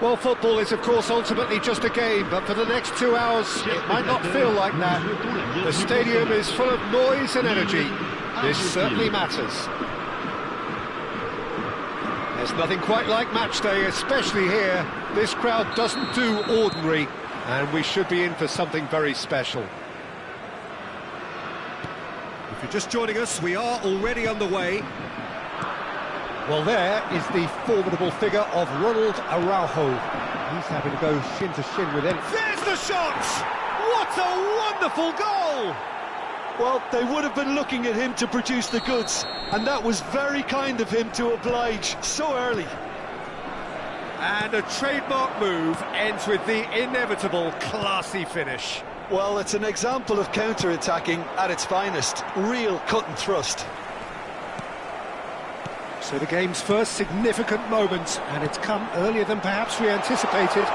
Well, football is, of course, ultimately just a game, but for the next 2 hours, it might not feel like that. The stadium is full of noise and energy. This certainly matters. There's nothing quite like match day, especially here. This crowd doesn't do ordinary, and we should be in for something very special. If you're just joining us, we are already underway. Well, there is the formidable figure of Ronald Araujo. He's having to go shin to shin with him. There's the shot! What a wonderful goal! Well, they would have been looking at him to produce the goods, and that was very kind of him to oblige so early. And a trademark move ends with the inevitable classy finish. Well, it's an example of counter-attacking at its finest. Real cut and thrust. So the game's first significant moment, and it's come earlier than perhaps we anticipated.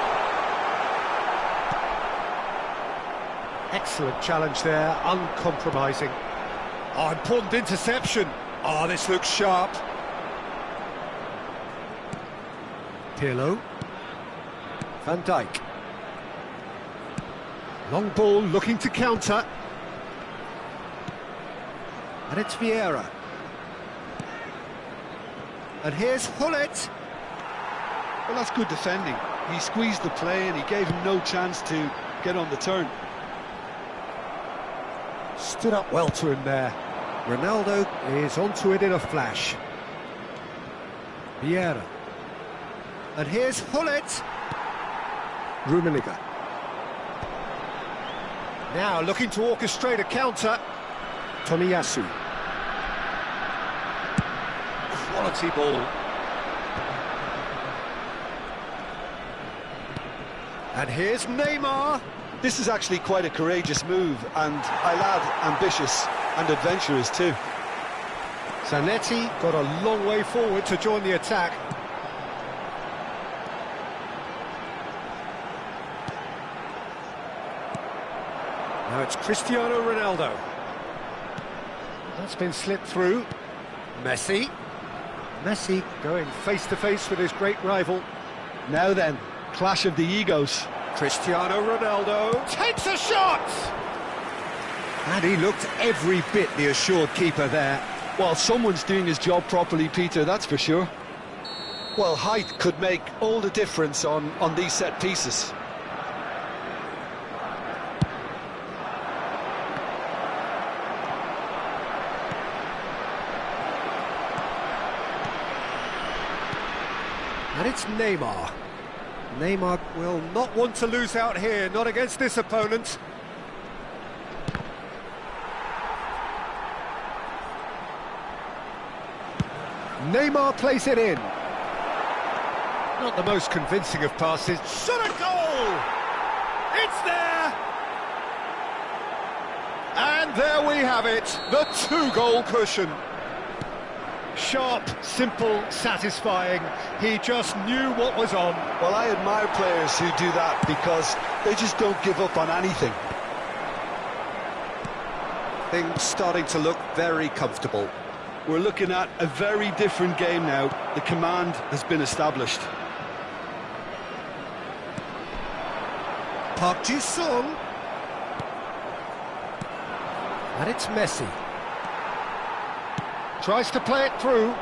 Excellent challenge there, uncompromising. Oh, important interception. Oh, this looks sharp. Pirlo. Van Dijk. Long ball looking to counter. And it's Vieira. And here's Hullet. Well, that's good defending. He squeezed the play and he gave him no chance to get on the turn. Stood up well to him there. Ronaldo is onto it in a flash. Vieira. And here's Hullet. Rummenigge. Now looking to orchestrate a counter. Tomiyasu. Quality ball. And here's Neymar. This is actually quite a courageous move, and I'll add ambitious and adventurous too. Zanetti got a long way forward to join the attack. Now it's Cristiano Ronaldo. That's been slipped through. Messi. Messi going face-to-face with his great rival. Now then, clash of the egos. Cristiano Ronaldo takes a shot! And he looked every bit the assured keeper there. Well, someone's doing his job properly, Peter, that's for sure. Well, height could make all the difference on these set pieces. And it's Neymar. Neymar will not want to lose out here, not against this opponent. Neymar plays it in. Not the most convincing of passes. Shot a goal! It's there! And there we have it, the two-goal cushion. Sharp, simple, satisfying. He just knew what was on. Well, I admire players who do that because they just don't give up on anything. Things starting to look very comfortable. We're looking at a very different game now. The command has been established. Park Ji-sung. And it's Messi. Tries to play it through.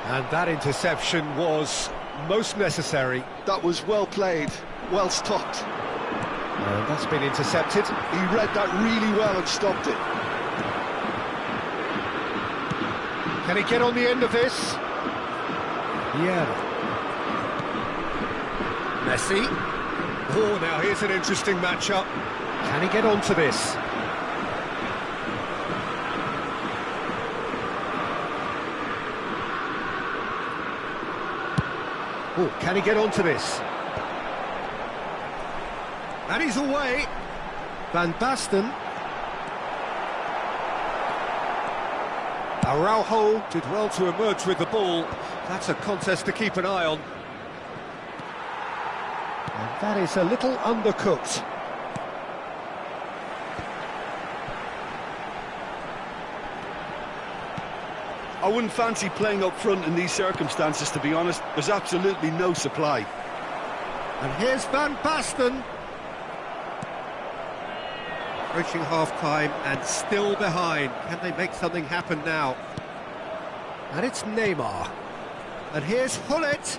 And that interception was most necessary. That was well played, well stopped. And that's been intercepted. He read that really well and stopped it. Can he get on the end of this? Yeah. Messi. Oh, now here's an interesting matchup. Can he get onto this? Oh, can he get onto this? And he's away. Van Basten. Araujo did well to emerge with the ball. That's a contest to keep an eye on. And that is a little undercooked. I wouldn't fancy playing up front in these circumstances, to be honest. There's absolutely no supply. And here's Van Basten. Approaching half-time and still behind. Can they make something happen now? And it's Neymar. And here's Hullet.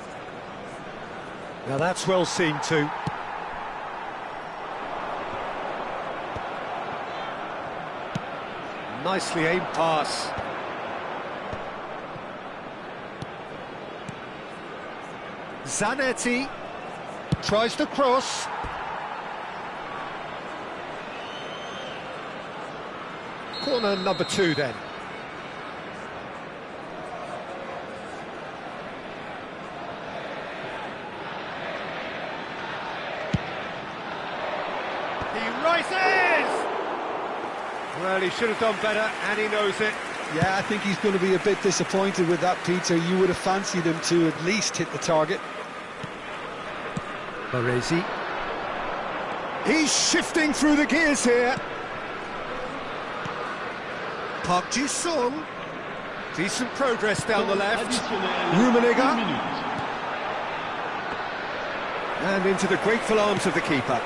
Now that's well seen too. Nicely aimed pass. Zanetti tries to cross. Corner number 2 then. He rises! Well, he should have done better, and he knows it. Yeah, I think he's going to be a bit disappointed with that, Peter. You would have fancied him to at least hit the target. Baresi. He's shifting through the gears here. Park Ji-sung. Decent progress down the left. Rummenigge. And into the grateful arms of the keeper.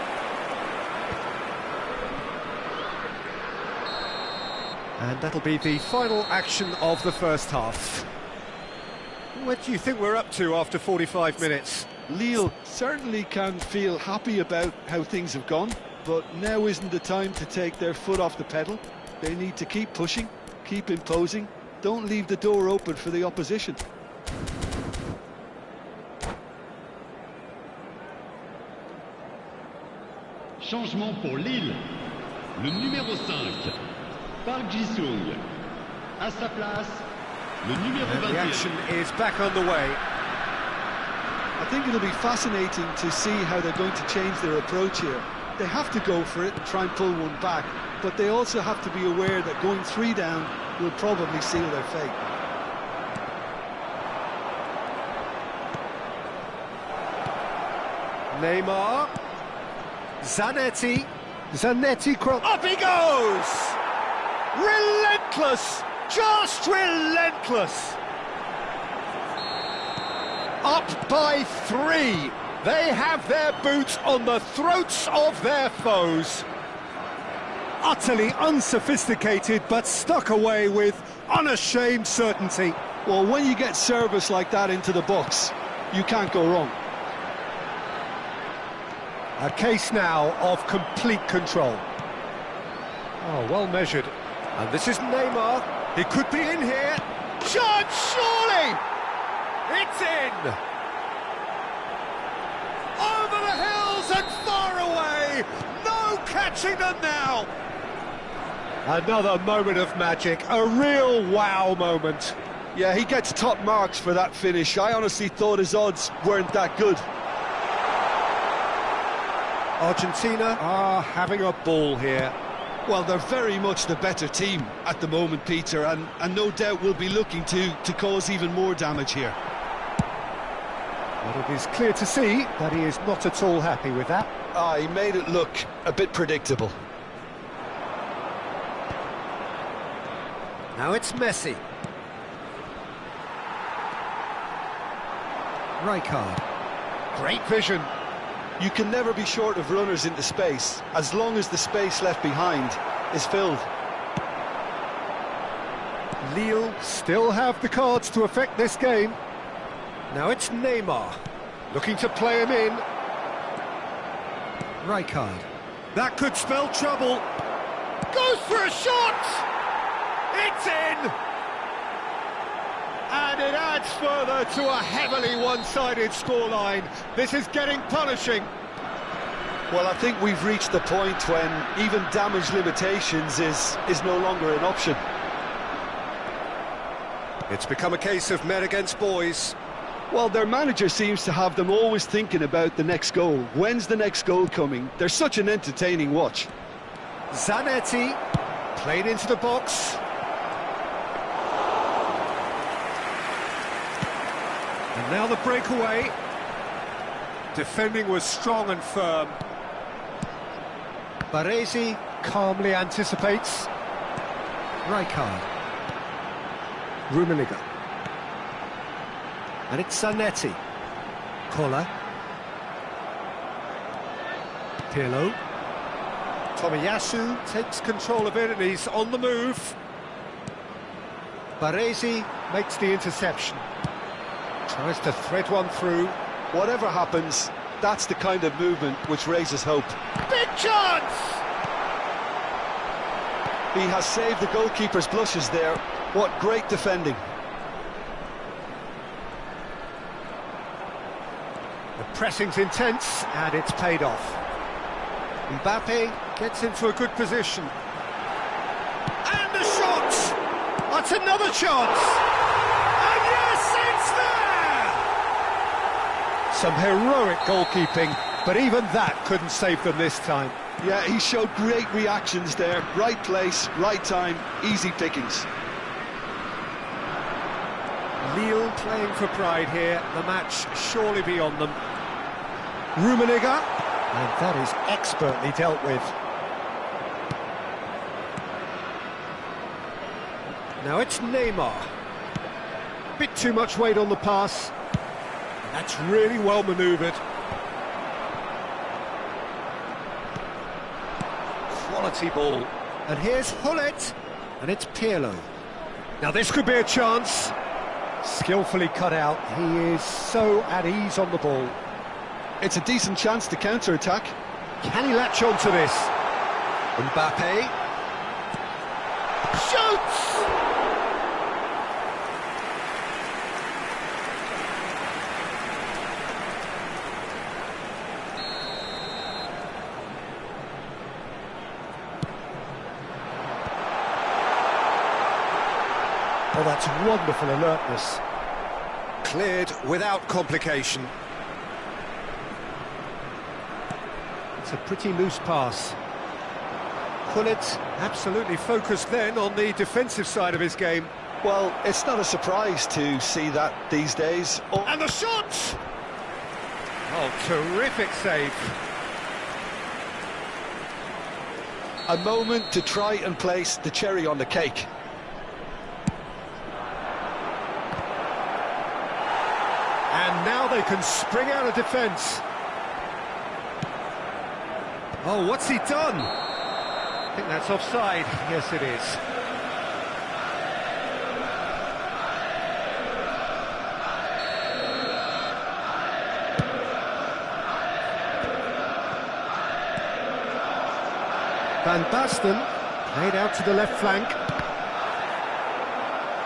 And that'll be the final action of the first half. What do you think we're up to after 45 minutes? Lille certainly can feel happy about how things have gone, but now isn't the time to take their foot off the pedal. They need to keep pushing, keep imposing, don't leave the door open for the opposition. Changement pour Lille. Le numéro 5, Park Ji-sung. À sa place, le numéro 21. The action is back underway. I think it'll be fascinating to see how they're going to change their approach here. They have to go for it and try and pull one back, but they also have to be aware that going 3 down will probably seal their fate. Neymar. Zanetti. Zanetti cross. Up he goes! Relentless! Just relentless! Up by 3. They have their boots on the throats of their foes. Utterly unsophisticated, but stuck away with unashamed certainty. Well, when you get service like that into the box, you can't go wrong. A case now of complete control. Oh, well measured. And this is Neymar. He could be in here. Chance, surely! It's in! Over the hills and far away! No catching them now! Another moment of magic, a real wow moment. Yeah, he gets top marks for that finish. I honestly thought his odds weren't that good. Argentina are having a ball here. Well, they're very much the better team at the moment, Peter, and no doubt will be looking to cause even more damage here. But it is clear to see that he is not at all happy with that. He made it look a bit predictable. Now it's Messi. Rijkaard. Great vision. You can never be short of runners into space, as long as the space left behind is filled. Lille still have the cards to affect this game. Now it's Neymar, looking to play him in. Rijkaard. That could spell trouble. Goes for a shot! It's in! And it adds further to a heavily one-sided scoreline. This is getting punishing. Well, I think we've reached the point when even damage limitations is no longer an option. It's become a case of men against boys. Well, their manager seems to have them always thinking about the next goal. When's the next goal coming? They're such an entertaining watch. Zanetti, played into the box. And now the breakaway. Defending was strong and firm. Baresi calmly anticipates. Rijkaard. Rummenigge. And it's Zanetti. Koller. Pirlo. Tomiyasu takes control of it and he's on the move. Baresi makes the interception. Tries to thread one through. Whatever happens, that's the kind of movement which raises hope. Big chance! He has saved the goalkeeper's blushes there. What great defending. The pressing's intense and it's paid off. Mbappe gets into a good position. And a shot! That's another chance! And yes, it's there! Some heroic goalkeeping, but even that couldn't save them this time. Yeah, he showed great reactions there. Right place, right time, easy pickings. Lille playing for pride here, the match surely beyond them. Rummenigge, and that is expertly dealt with. Now it's Neymar. Bit too much weight on the pass. That's really well manoeuvred. Quality ball. And here's Hullet, and it's Pirlo. Now this could be a chance. Skillfully cut out. He is so at ease on the ball. It's a decent chance to counter-attack. Can he latch on to this? Mbappe shoots! Oh, that's wonderful alertness. Cleared without complication. It's a pretty loose pass. Hullet absolutely focused then on the defensive side of his game. Well, it's not a surprise to see that these days. Oh. And the shot! Oh, terrific save. A moment to try and place the cherry on the cake. And now they can spring out of defence. Oh, what's he done? I think that's offside. Yes, it is. Van Basten played out to the left flank.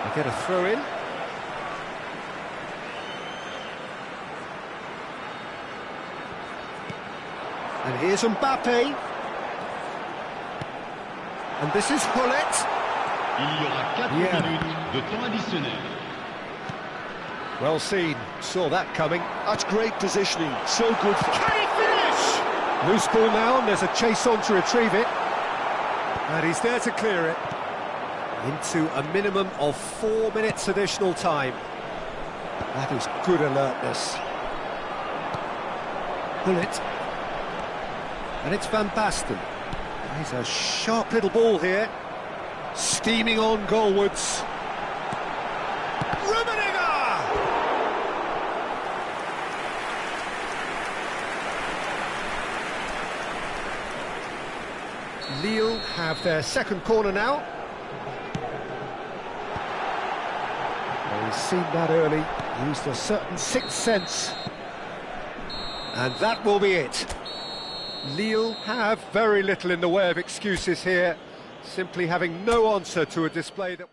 They get a throw in. And here's Mbappe. And this is Hullet. Il y aura 4 minutes de temps additionnel. Well seen, saw that coming. That's great positioning, so good. Can he finish? Loose ball now, and there's a chase on to retrieve it. And he's there to clear it. Into a minimum of 4 minutes additional time. That is good alertness. Hullet. And it's Van Basten. He's a sharp little ball here. Steaming on goalwards. Rummenigge! Lille have their second corner now. Well, he's seen that early, used a certain sixth sense. And that will be it. Lille have very little in the way of excuses here, simply having no answer to a display that...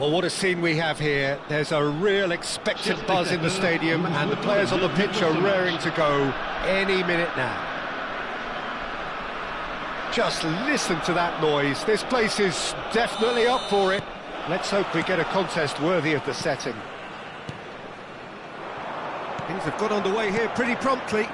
Well, what a scene we have here. There's a real expectant buzz in the stadium, and the players on the pitch are raring to go any minute now. Just listen to that noise. This place is definitely up for it. Let's hope we get a contest worthy of the setting. Things have got underway here pretty promptly.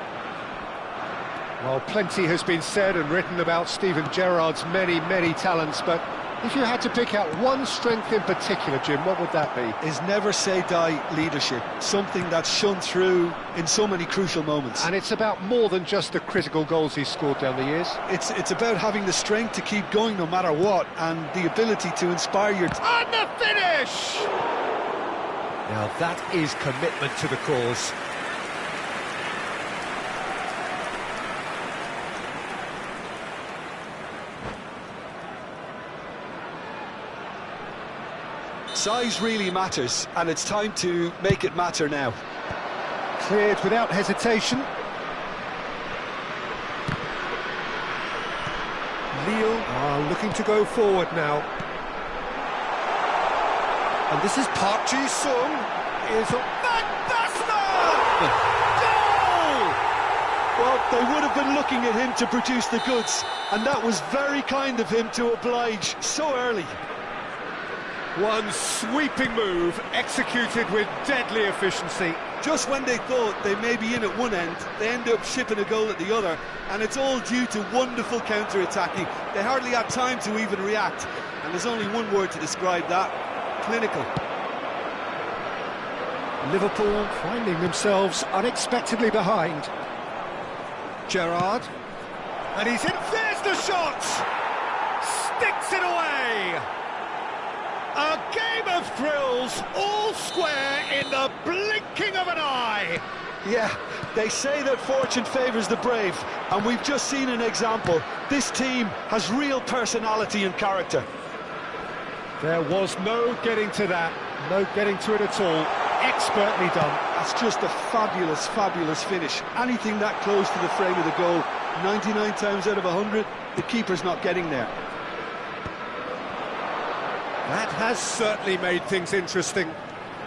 Well, plenty has been said and written about Steven Gerrard's many, many talents, but if you had to pick out one strength in particular, Jim, what would that be? His never-say-die leadership, something that's shone through in so many crucial moments. And it's about more than just the critical goals he's scored down the years. It's about having the strength to keep going no matter what, and the ability to inspire your... And the finish! Now that is commitment to the cause. Size really matters, and it's time to make it matter now. Cleared without hesitation. Lille are looking to go forward now. And this is Park Ji-sung. Is Van Basten! Goal! Well, they would have been looking at him to produce the goods, and that was very kind of him to oblige so early. One sweeping move, executed with deadly efficiency. Just when they thought they may be in at one end, they end up shipping a goal at the other, and it's all due to wonderful counter-attacking. They hardly had time to even react, and there's only one word to describe that: clinical. Liverpool finding themselves unexpectedly behind. Gerrard, and he's in. There's the shot! Sticks it away! A game of thrills, all square in the blinking of an eye. Yeah, they say that fortune favours the brave, and we've just seen an example. This team has real personality and character. There was no getting to that, no getting to it at all. Expertly done. That's just a fabulous, fabulous finish. Anything that close to the frame of the goal, 99 times out of 100, the keeper's not getting there. That has certainly made things interesting.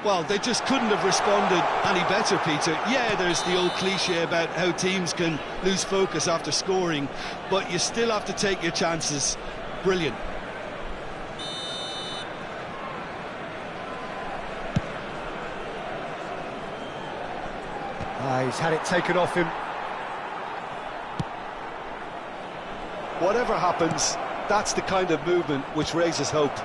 Well, they just couldn't have responded any better, Peter. Yeah, there's the old cliche about how teams can lose focus after scoring, but you still have to take your chances. Brilliant. He's had it taken off him. Whatever happens, that's the kind of movement which raises hope.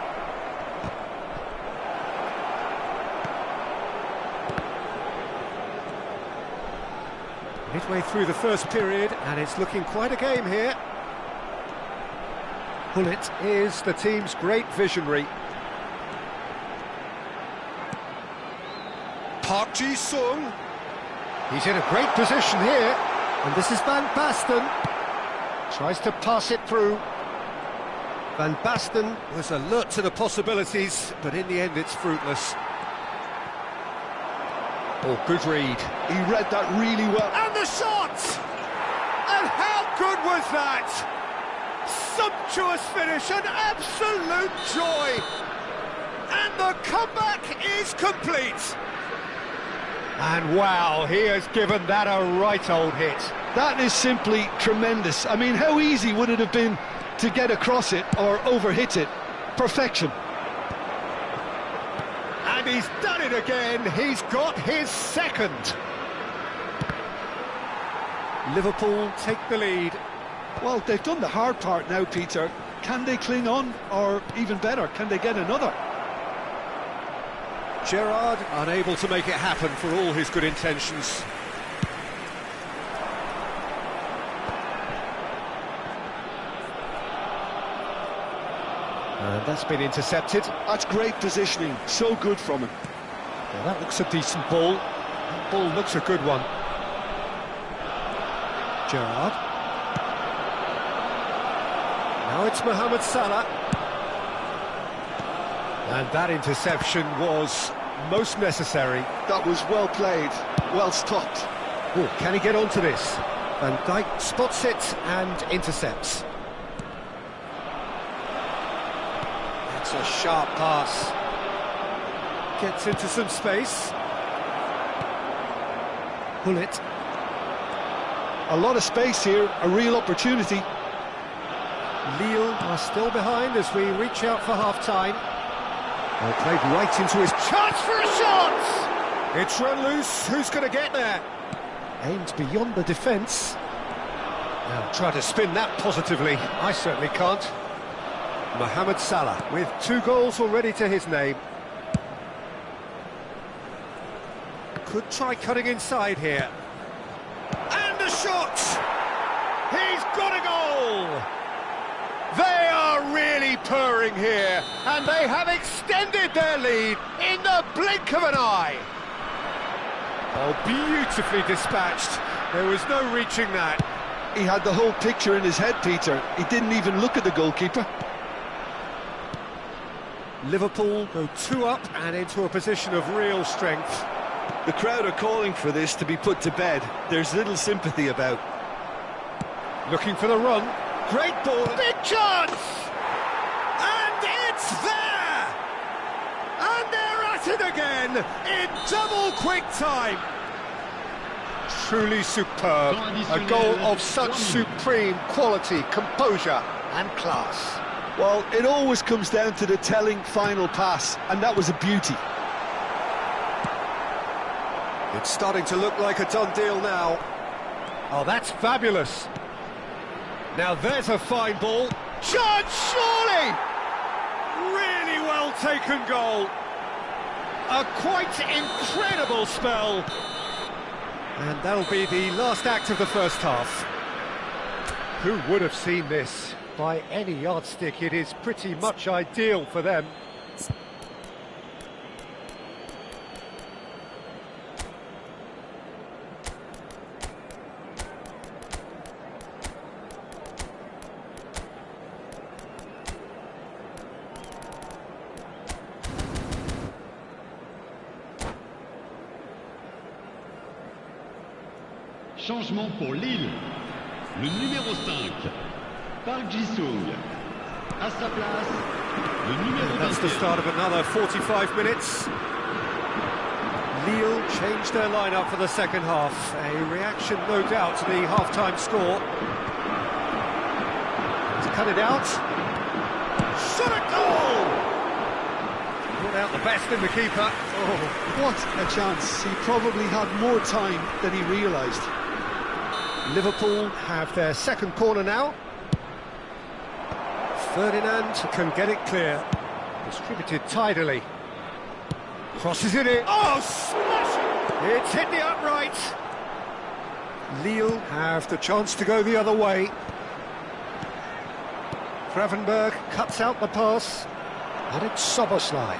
Midway through the first period, and it's looking quite a game here. Hullet is the team's great visionary. Park Ji-sung. He's in a great position here, and this is Van Basten. Tries to pass it through. Van Basten was alert to the possibilities, but in the end it's fruitless. Oh, good read. He read that really well. And the shot! And how good was that? Sumptuous finish, an absolute joy. And the comeback is complete. And wow, he has given that a right old hit. That is simply tremendous. I mean, how easy would it have been to get across it or overhit it? Perfection. And he's done it again. He's got his second. Liverpool take the lead. Well, they've done the hard part now, Peter. Can they cling on, or even better, can they get another? Gerrard unable to make it happen for all his good intentions. And that's been intercepted. That's great positioning, so good from him. Well, that looks a decent ball. That ball looks a good one. Gerrard. Now it's Mohamed Salah. And that interception was most necessary. That was well played, well stopped. Oh, can he get onto this? Van Dijk spots it and intercepts. That's a sharp pass. Gets into some space. Bullet. A lot of space here, a real opportunity. Lille are still behind as we reach out for half-time. Well, played right into his chance for a shot! It's run loose, who's going to get there? Aimed beyond the defence. Now try to spin that positively, I certainly can't. Mohamed Salah with 2 goals already to his name. Could try cutting inside here. And a shot! He's got a goal! They are really purring here, and they have extended their lead in the blink of an eye. Oh, beautifully dispatched. There was no reaching that. He had the whole picture in his head, Peter. He didn't even look at the goalkeeper. Liverpool go 2 up and into a position of real strength. The crowd are calling for this to be put to bed. There's little sympathy about. Looking for the run. Great ball. Big chance! And it's there! And they're at it again in double quick time. Truly superb. A goal of such supreme quality, composure and class. Well, it always comes down to the telling final pass, and that was a beauty. It's starting to look like a done deal now. Oh, that's fabulous. Now there's a fine ball. Chance, surely! Really well taken goal. A quite incredible spell. And that'll be the last act of the first half. Who would have seen this? By any yardstick, it is pretty much ideal for them. Changement pour Lille. Le numéro 5, Park Ji-sung. À sa place, le numéro 21. That's the start of another 45 minutes. Lille changed their lineup for the second half. A reaction, no doubt, to the half-time score. To cut it out. Shot a goal! Brought out the best in the keeper. Oh, what a chance. He probably had more time than he realised. Liverpool have their second corner now. Ferdinand can get it clear. Distributed tidily. Crosses it in. Oh, smash! It's hit the upright. Lille have the chance to go the other way. Gravenberg cuts out the pass. And it's Soboslai.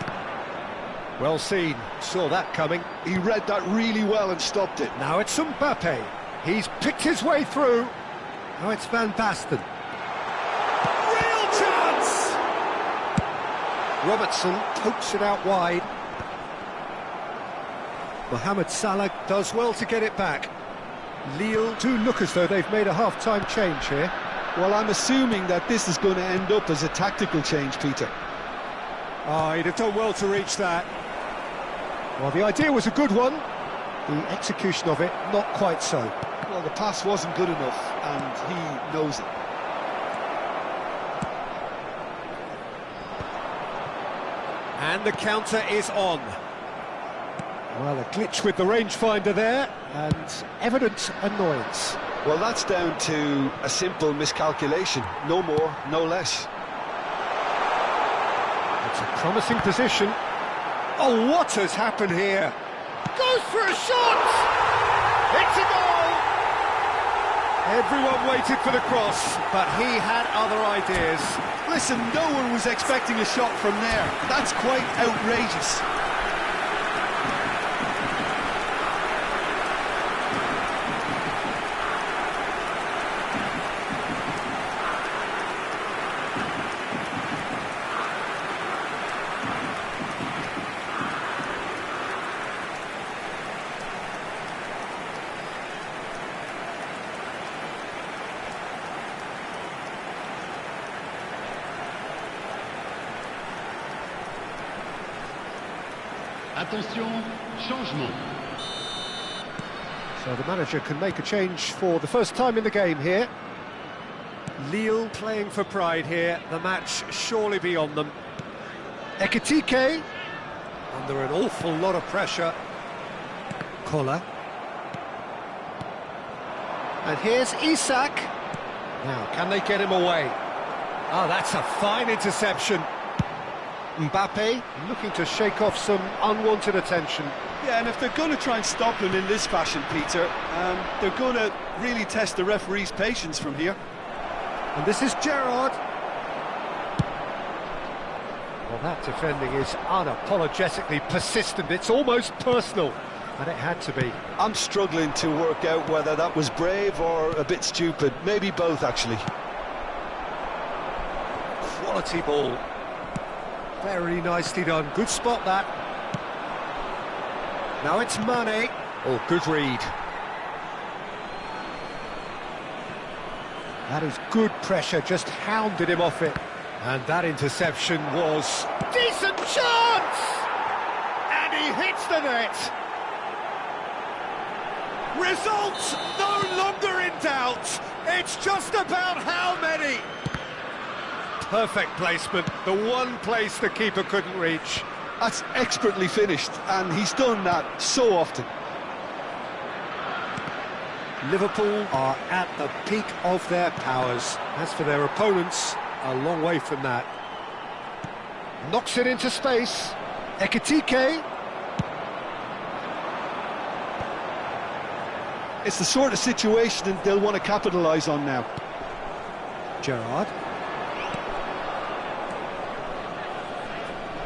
Well seen, saw that coming. He read that really well and stopped it. Now it's Mbappe. He's picked his way through. Now it's Van Basten. Real chance! Robertson pokes it out wide. Mohamed Salah does well to get it back. Lille do look as though they've made a half-time change here. Well, I'm assuming that this is going to end up as a tactical change, Peter. Oh, he'd have done well to reach that. Well, the idea was a good one. The execution of it, not quite so. Well, the pass wasn't good enough, and he knows it. And the counter is on. Well, a glitch with the rangefinder there, and evident annoyance. Well, that's down to a simple miscalculation. No more, no less. It's a promising position. Oh, what has happened here? Goes for a shot! It's a goal! Everyone waited for the cross, but he had other ideas. Listen, no one was expecting a shot from there. That's quite outrageous. Attention, changement. So the manager can make a change for the first time in the game here. Lille playing for pride here. The match surely beyond them. Ekitike, under an awful lot of pressure. Koller. And here's Isak. Now, can they get him away? Oh, that's a fine interception. Mbappe looking to shake off some unwanted attention. Yeah, and if they're going to try and stop him in this fashion, Peter, they're going to really test the referee's patience from here. And this is Gerrard. Well, that defending is unapologetically persistent. It's almost personal, and it had to be. I'm struggling to work out whether that was brave or a bit stupid. Maybe both, actually. Quality ball. Very nicely done. Good spot, that. Now it's Mane. Oh, good read. That is good pressure, just hounded him off it. And that interception was... Decent chance! And he hits the net! Results no longer in doubt. It's just about how many. Perfect placement, the one place the keeper couldn't reach. That's expertly finished, and he's done that so often. Liverpool are at the peak of their powers. As for their opponents, a long way from that. Knocks it into space. Ekitike. It's the sort of situation that they'll want to capitalise on now. Gerrard.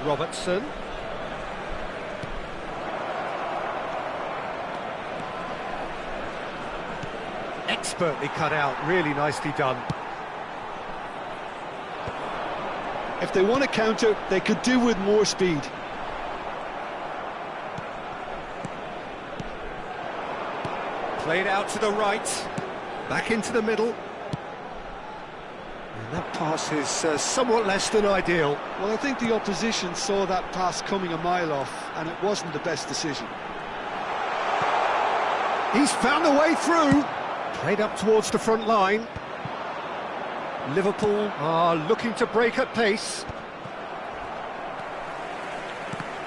Robertson. Expertly cut out, really nicely done. If they want to counter, they could do with more speed. Played out to the right, back into the middle. And that pass is somewhat less than ideal. Well, I think the opposition saw that pass coming a mile off, and it wasn't the best decision. He's found a way through. Played up towards the front line. Liverpool are looking to break at pace.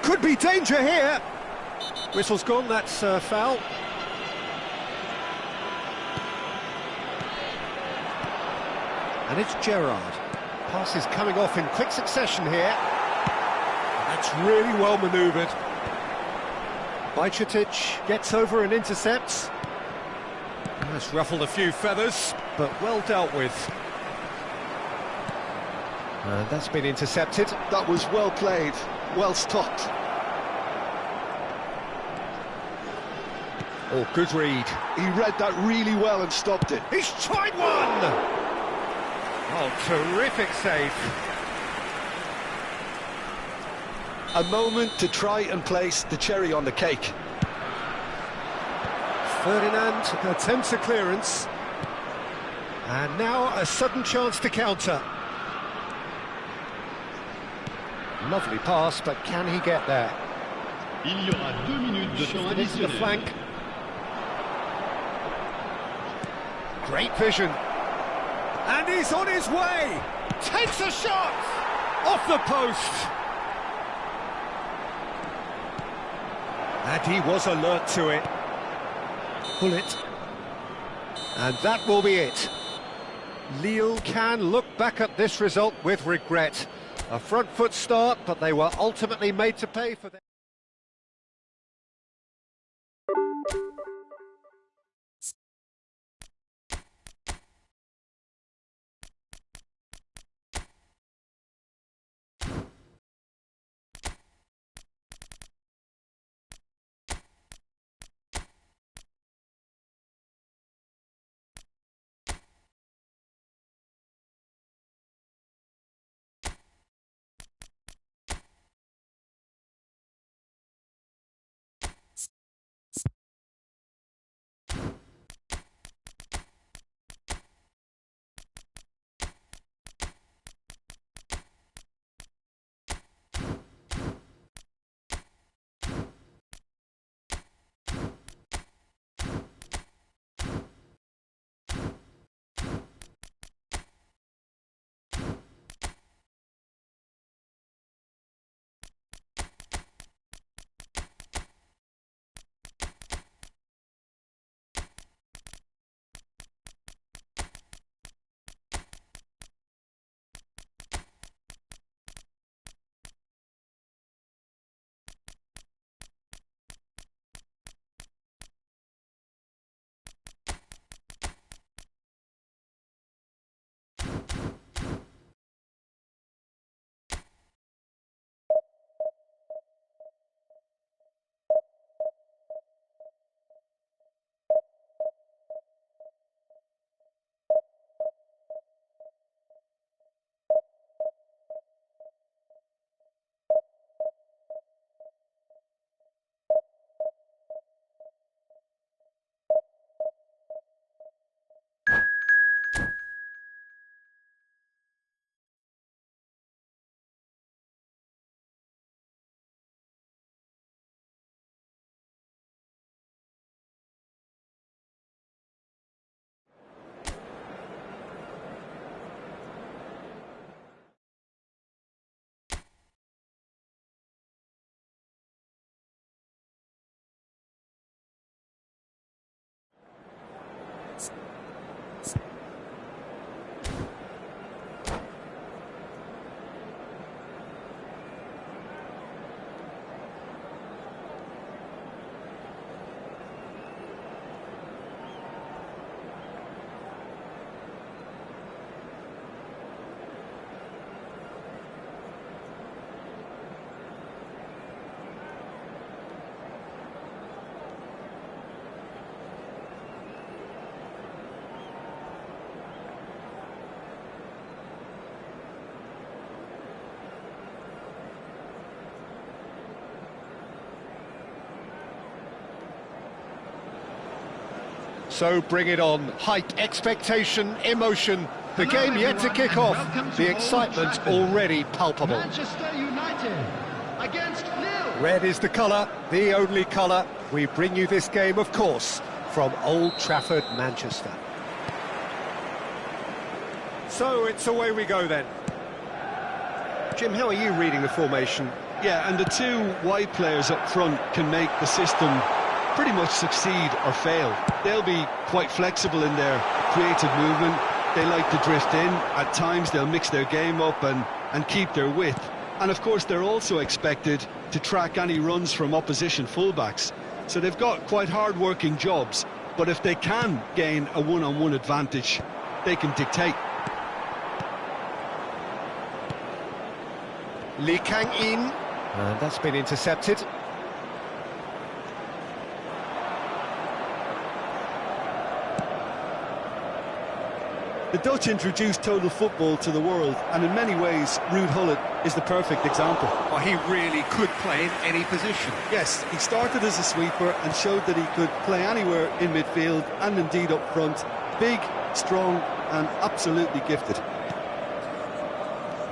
Could be danger here. Whistle's gone, that's foul. And it's Gerrard. Pass is coming off in quick succession here. That's really well manoeuvred. Bajcetic gets over and intercepts. That's ruffled a few feathers, but well dealt with. And that's been intercepted. That was well played, well stopped. Oh, good read. He read that really well and stopped it. He's tried one! Oh, terrific save. A moment to try and place the cherry on the cake. Ferdinand attempts a clearance. And now a sudden chance to counter. Lovely pass, but can he get there? Il y aura 2 minutes de temps Into the additionnel. flank. Great vision. And he's on his way. Takes a shot. Off the post. And he was alert to it. Pull it. And that will be it. Lille can look back at this result with regret. A front foot start, but they were ultimately made to pay for their... So bring it on. Hype, expectation, emotion. The game yet to kick off. The excitement already palpable. Manchester United against Lille. Red is the colour, the only colour. We bring you this game, of course, from Old Trafford, Manchester. So it's away we go then. Jim, how are you reading the formation? Yeah, and the two wide players up front can make the system pretty much succeed or fail. They'll be quite flexible in their creative movement. They like to drift in. At times they'll mix their game up and keep their width. And of course they're also expected to track any runs from opposition fullbacks. So they've got quite hard-working jobs, but if they can gain a one-on-one advantage, they can dictate. Lee Kang-in, and that's been intercepted. The Dutch introduced total football to the world, and in many ways, Ruud Gullit is the perfect example. Well, he really could play in any position. Yes, he started as a sweeper and showed that he could play anywhere in midfield and indeed up front. Big, strong, and absolutely gifted.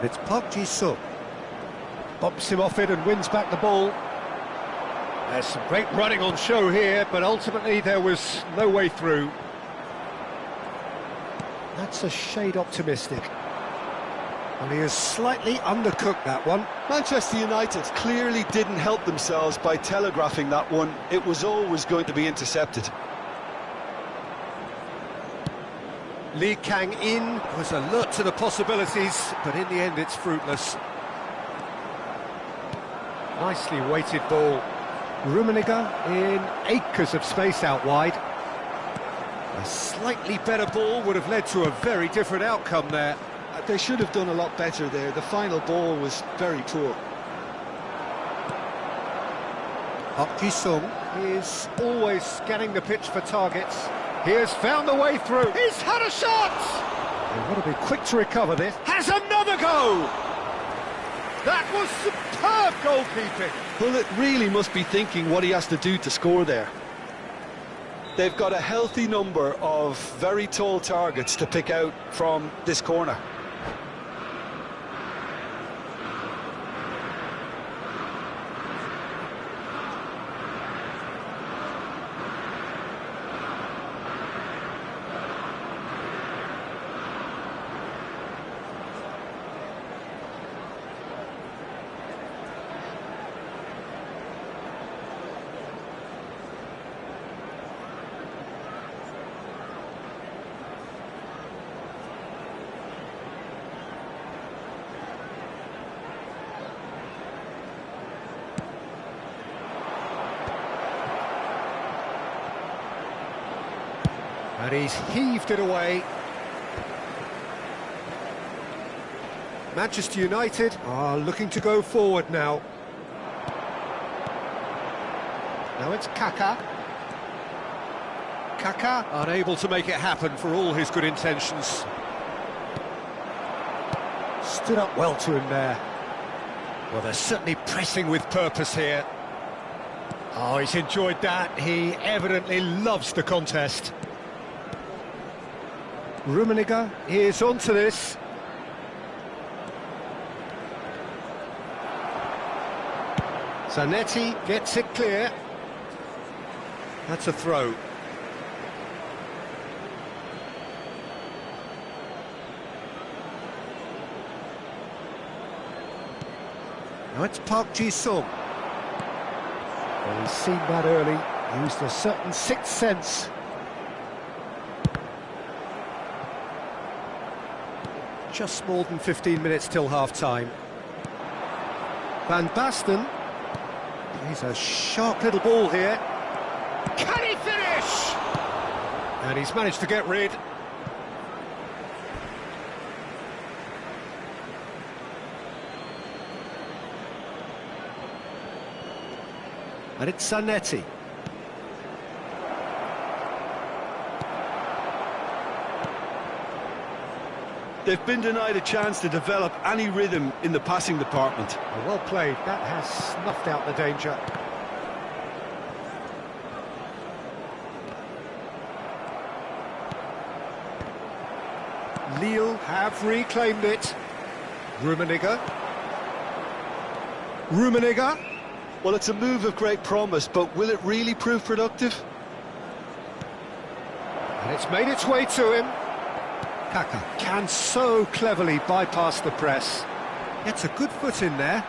It's Park Ji-sung. Bumps him off it and wins back the ball. There's some great running on show here, but ultimately there was no way through. That's a shade optimistic. Well, he has slightly undercooked that one. Manchester United clearly didn't help themselves by telegraphing that one. It was always going to be intercepted. Lee Kang-in was alert to the possibilities, but in the end it's fruitless. Nicely weighted ball. Rummenigge in acres of space out wide. A slightly better ball would have led to a very different outcome there. They should have done a lot better there. The final ball was very poor. Park Ji-sung is always scanning the pitch for targets. He has found the way through. He's had a shot! They would have been quick to recover this. Has another go! That was superb goalkeeping. Gullit really must be thinking what he has to do to score there. They've got a healthy number of very tall targets to pick out from this corner. And he's heaved it away. Manchester United are looking to go forward now. Now it's Kaka. Kaka unable to make it happen for all his good intentions. Stood up well to him there. Well, they're certainly pressing with purpose here. Oh, he's enjoyed that. He evidently loves the contest. Rummenigge is onto this. Zanetti gets it clear. That's a throw. Now it's Park Ji-sung. Well, he's seen that early, used a certain sixth sense. Just more than 15 minutes till half-time. Van Basten. He's a sharp little ball here. Can he finish? And he's managed to get rid. And it's Zanetti. They've been denied a chance to develop any rhythm in the passing department. Well played, that has snuffed out the danger. Lille have reclaimed it. Rummenigge. Well, it's a move of great promise, but will it really prove productive? And it's made its way to him. Kaka can so cleverly bypass the press. Gets a good foot in there.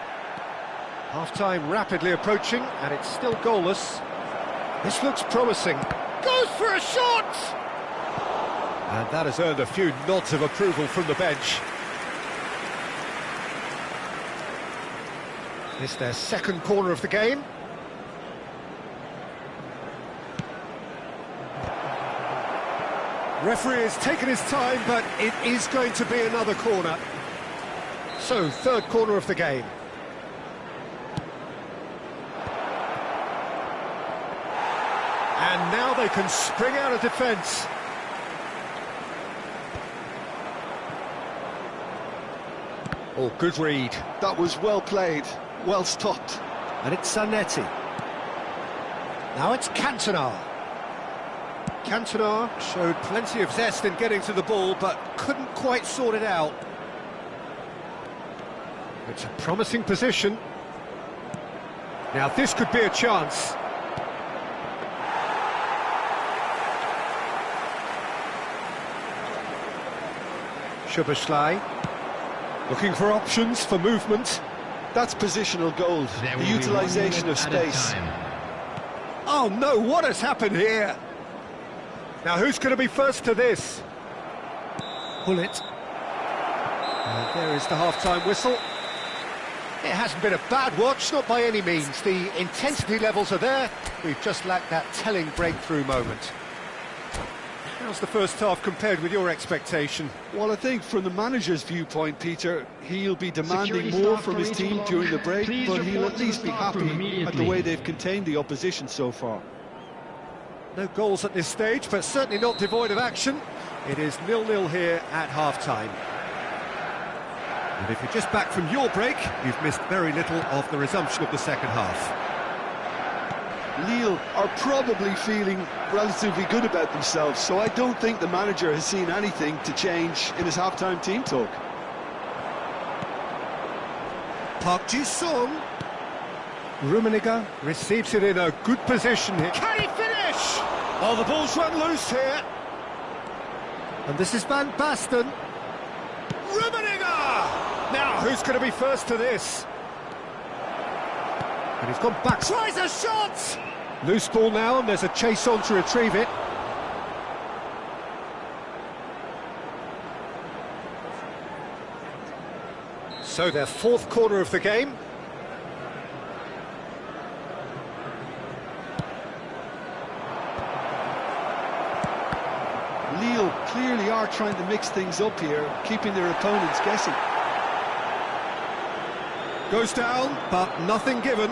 Half-time rapidly approaching, and it's still goalless. This looks promising. Goes for a shot! And that has earned a few nods of approval from the bench. It's their second corner of the game. Referee has taken his time, but it is going to be another corner. So, third corner of the game. And now they can spring out of defence. Oh, good read. That was well played, well stopped. And it's Zanetti. Now it's Cantona. Cantona showed plenty of zest in getting to the ball, but couldn't quite sort it out. It's a promising position. Now this could be a chance. Szoboszlai looking for options for movement. That's positional gold, the utilisation of space. Oh no, what has happened here? Now who's going to be first to this? Pull it. And there is the half-time whistle. It hasn't been a bad watch, not by any means. The intensity levels are there. We've just lacked that telling breakthrough moment. How's the first half compared with your expectation? Well, I think from the manager's viewpoint, Peter, he'll be demanding more from his team during the break, but he'll at least be happy at the way they've contained the opposition so far. No goals at this stage, but certainly not devoid of action. It is 0-0 here at half-time. And if you're just back from your break, you've missed very little of the resumption of the second half. Lille are probably feeling relatively good about themselves, so I don't think the manager has seen anything to change in his half-time team talk. Park Ji-sung. Rummenigge receives it in a good position here. Can he finish? Oh, the ball's run loose here. And this is Van Basten. Rummenigge! Now, who's going to be first to this? And he's gone back. Tries a shot! Loose ball now, and there's a chase on to retrieve it. So their fourth corner of the game. Lille clearly are trying to mix things up here, keeping their opponents guessing. Goes down, but nothing given.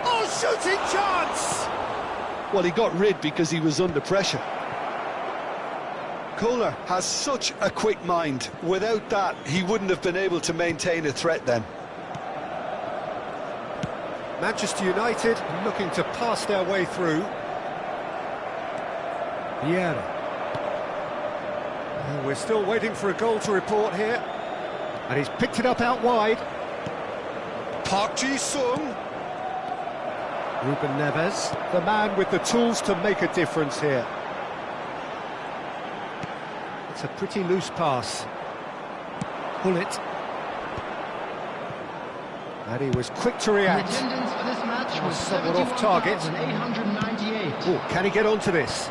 Oh, shooting chance! Well, he got rid because he was under pressure. Kohler has such a quick mind. Without that, he wouldn't have been able to maintain a threat then. Manchester United looking to pass their way through. Vieira. And we're still waiting for a goal to report here. And he's picked it up out wide. Park Ji-sung. Ruben Neves, the man with the tools to make a difference here. It's a pretty loose pass. Pull it. And he was quick to react. The attendance for this match was somewhat off target. 71,898. Oh, can he get onto this?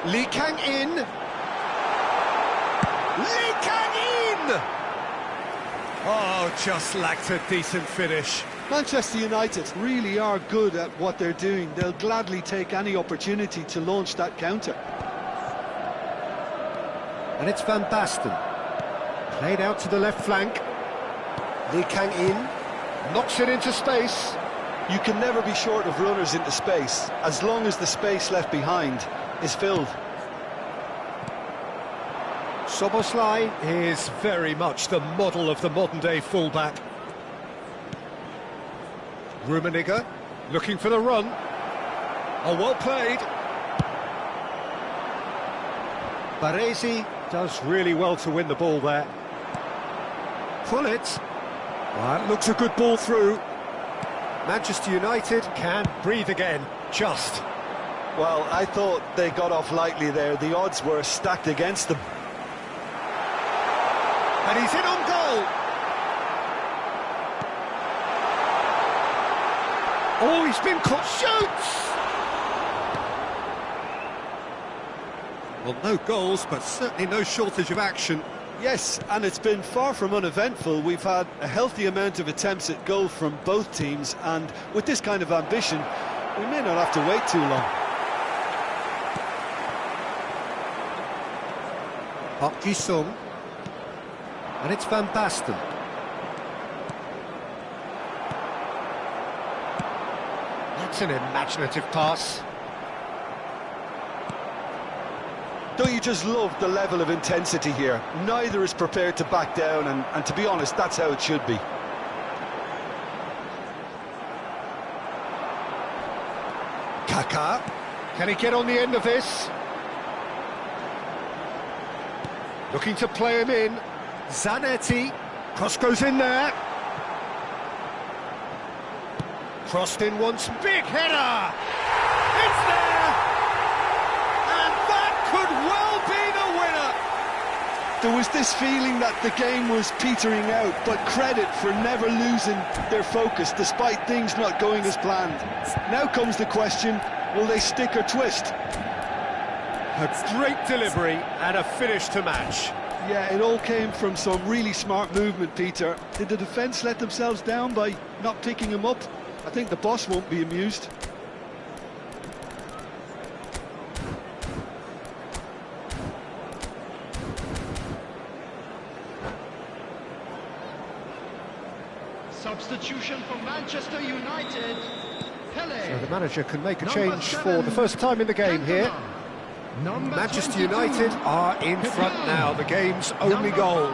Lee Kang-in. Lee Kang-in! Oh, just lacked a decent finish. Manchester United really are good at what they're doing. They'll gladly take any opportunity to launch that counter. And it's Van Basten. Played out to the left flank. Lee Kang-in knocks it into space. You can never be short of runners into space, as long as the space left behind is filled. Szoboszlai is very much the model of the modern-day fullback. Rummenigge looking for the run. Oh, well played. Baresi does really well to win the ball there. Pull it. Well, looks a good ball through. Manchester United can breathe again, just. Well, I thought they got off lightly there. The odds were stacked against them. And he's in on goal. Oh, he's been caught. Shoots! Well, no goals, but certainly no shortage of action. Yes, and it's been far from uneventful. We've had a healthy amount of attempts at goal from both teams, and with this kind of ambition, we may not have to wait too long. Park Ji-sung. And it's Van Basten. That's an imaginative pass. Don't you just love the level of intensity here? Neither is prepared to back down, and to be honest, that's how it should be. Kaká. Can he get on the end of this? Looking to play him in. Zanetti. Cross goes in there. Crossed in once. Big header! It's there! And that could well be the winner! There was this feeling that the game was petering out, but credit for never losing their focus despite things not going as planned. Now comes the question, will they stick or twist? A great delivery and a finish to match. Yeah, it all came from some really smart movement, Peter. Did the defence let themselves down by not picking him up? I think the boss won't be amused. Substitution for Manchester United. Pele. So the manager can make a change for the first time in the game here. Manchester United are in front now, the game's only goal.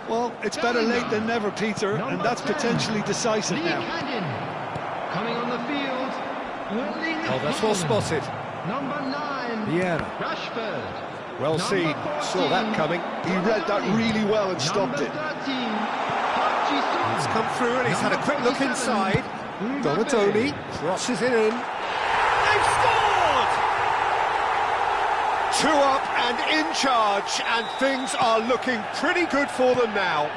Well, it's better late than never, Peter, and that's potentially decisive now. Coming on the field. Oh, that's well spotted. Number 9. Vieira. Rashford. Well seen, saw that coming. He read that really well and stopped it. He's come through and he's had a quick look inside. Donatoni crosses it in. They've scored! 2 up and in charge, and things are looking pretty good for them now.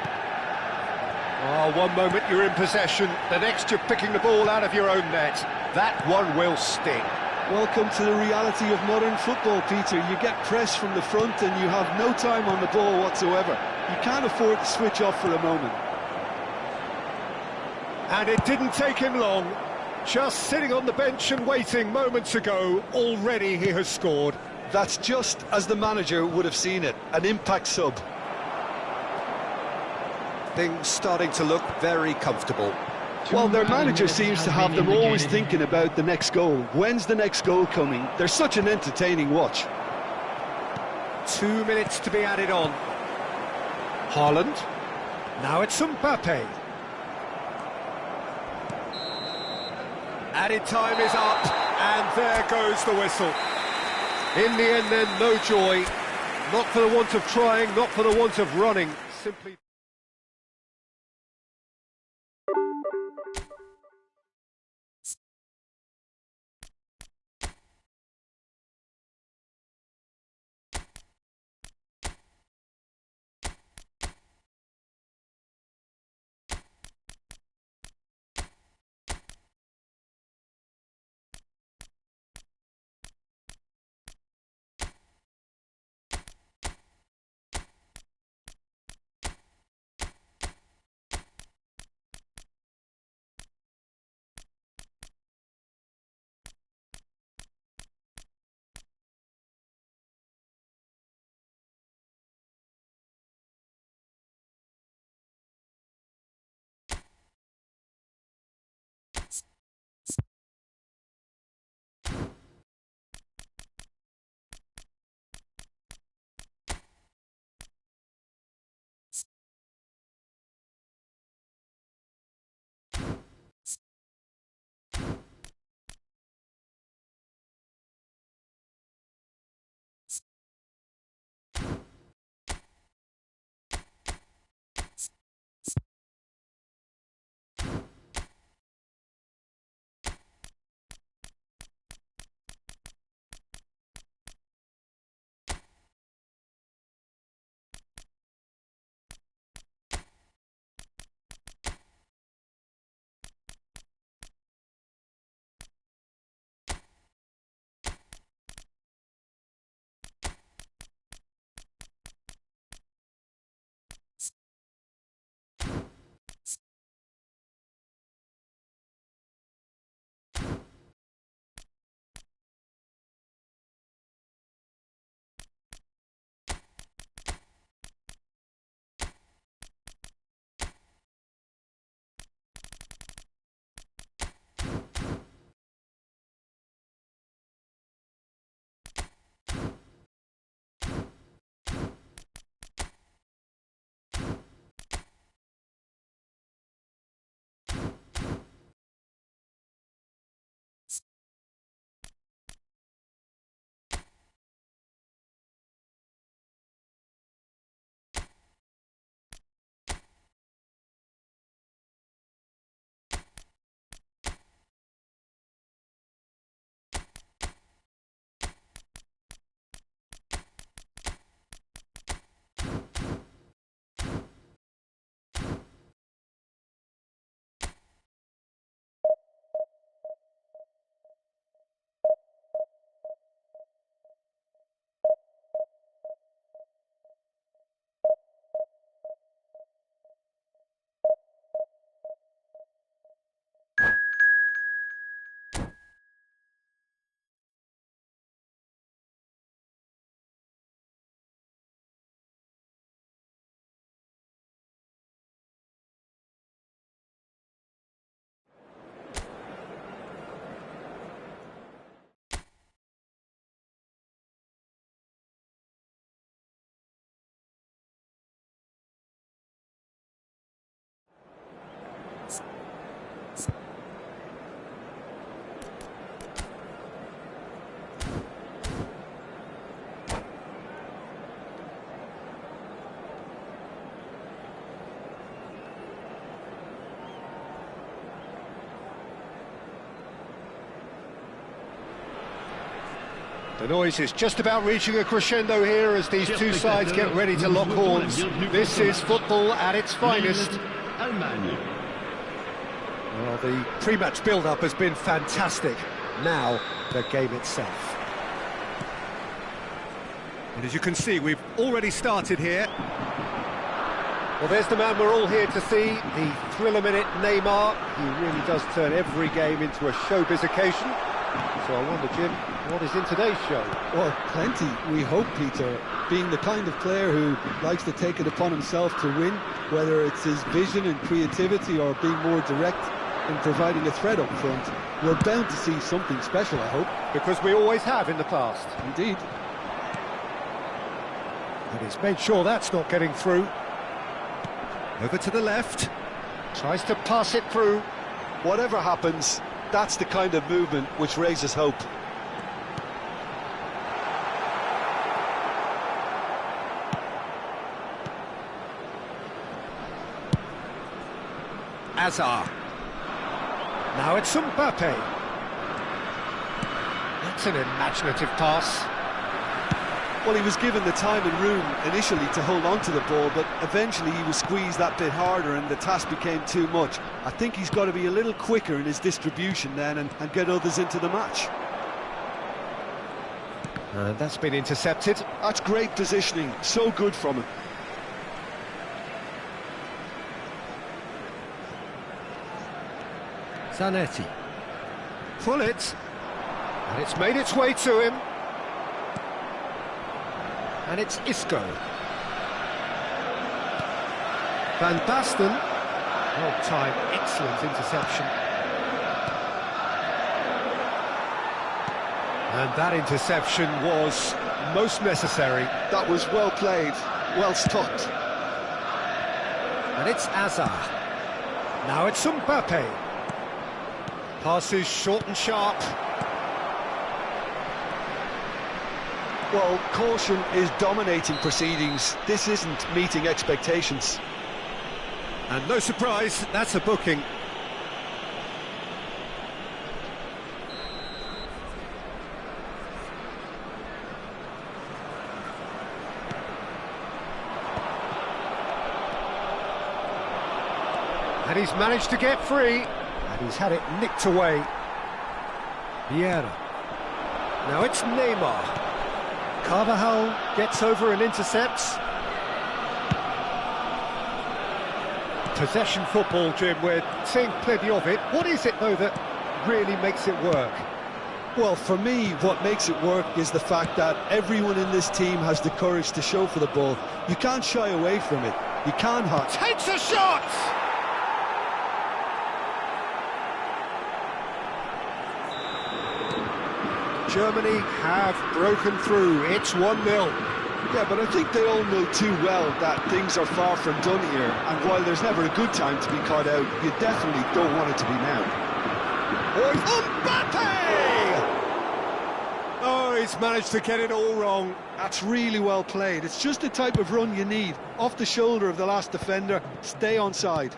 Oh, one moment you're in possession, the next you're picking the ball out of your own net. That one will sting. Welcome to the reality of modern football, Peter. You get pressed from the front and you have no time on the ball whatsoever. You can't afford to switch off for a moment. And it didn't take him long. Just sitting on the bench and waiting moments ago, already he has scored. That's just as the manager would have seen it, an impact sub. Things starting to look very comfortable. Well, their manager seems to have them always thinking about the next goal. When's the next goal coming? They're such an entertaining watch. 2 minutes to be added on. Haaland. Now it's Mbappe. Added time is up, and there goes the whistle. In the end then, no joy. Not for the want of trying, not for the want of running. Simply... The noise is just about reaching a crescendo here as these two sides get ready to lock horns. This is football at its finest. Allemagne. Well, the pre-match build-up has been fantastic. Now, the game itself. And as you can see, we've already started here. Well, there's the man we're all here to see, the thriller-minute Neymar. He really does turn every game into a showbiz occasion. So I wonder, Jim, what is in today's show? Well, plenty, we hope, Peter. Being the kind of player who likes to take it upon himself to win, whether it's his vision and creativity or being more direct in providing a threat up front, we're bound to see something special, I hope. Because we always have in the past. Indeed. And he's made sure that's not getting through. Over to the left. Tries to pass it through. Whatever happens, that's the kind of movement which raises hope. Hazard. Now it's Mbappe. That's an imaginative pass. Well, he was given the time and room initially to hold on to the ball, but eventually he was squeezed that bit harder and the task became too much. I think he's got to be a little quicker in his distribution then and get others into the match. And that's been intercepted. That's great positioning, so good from him. Zanetti. Pull it. And it's made its way to him. And it's Isco. Van Basten. Well timed, excellent interception. And that interception was most necessary. That was well played, well stopped. And it's Hazard. Now it's Mbappe. Passes short and sharp. Well, caution is dominating proceedings. This isn't meeting expectations. And no surprise, that's a booking. And he's managed to get free. And he's had it nicked away. Vieira. Now it's Neymar. Carvajal gets over and intercepts. Possession football, Jim, we're seeing plenty of it. What is it, though, that really makes it work? Well, for me, what makes it work is the fact that everyone in this team has the courage to show for the ball. You can't shy away from it. You can't hide. Takes a shot! Germany have broken through. It's 1-0. Yeah, but I think they all know too well that things are far from done here, and while there's never a good time to be caught out, you definitely don't want it to be now. Mbappe! Oh, he's managed to get it all wrong. That's really well played. It's just the type of run you need. Off the shoulder of the last defender, stay onside.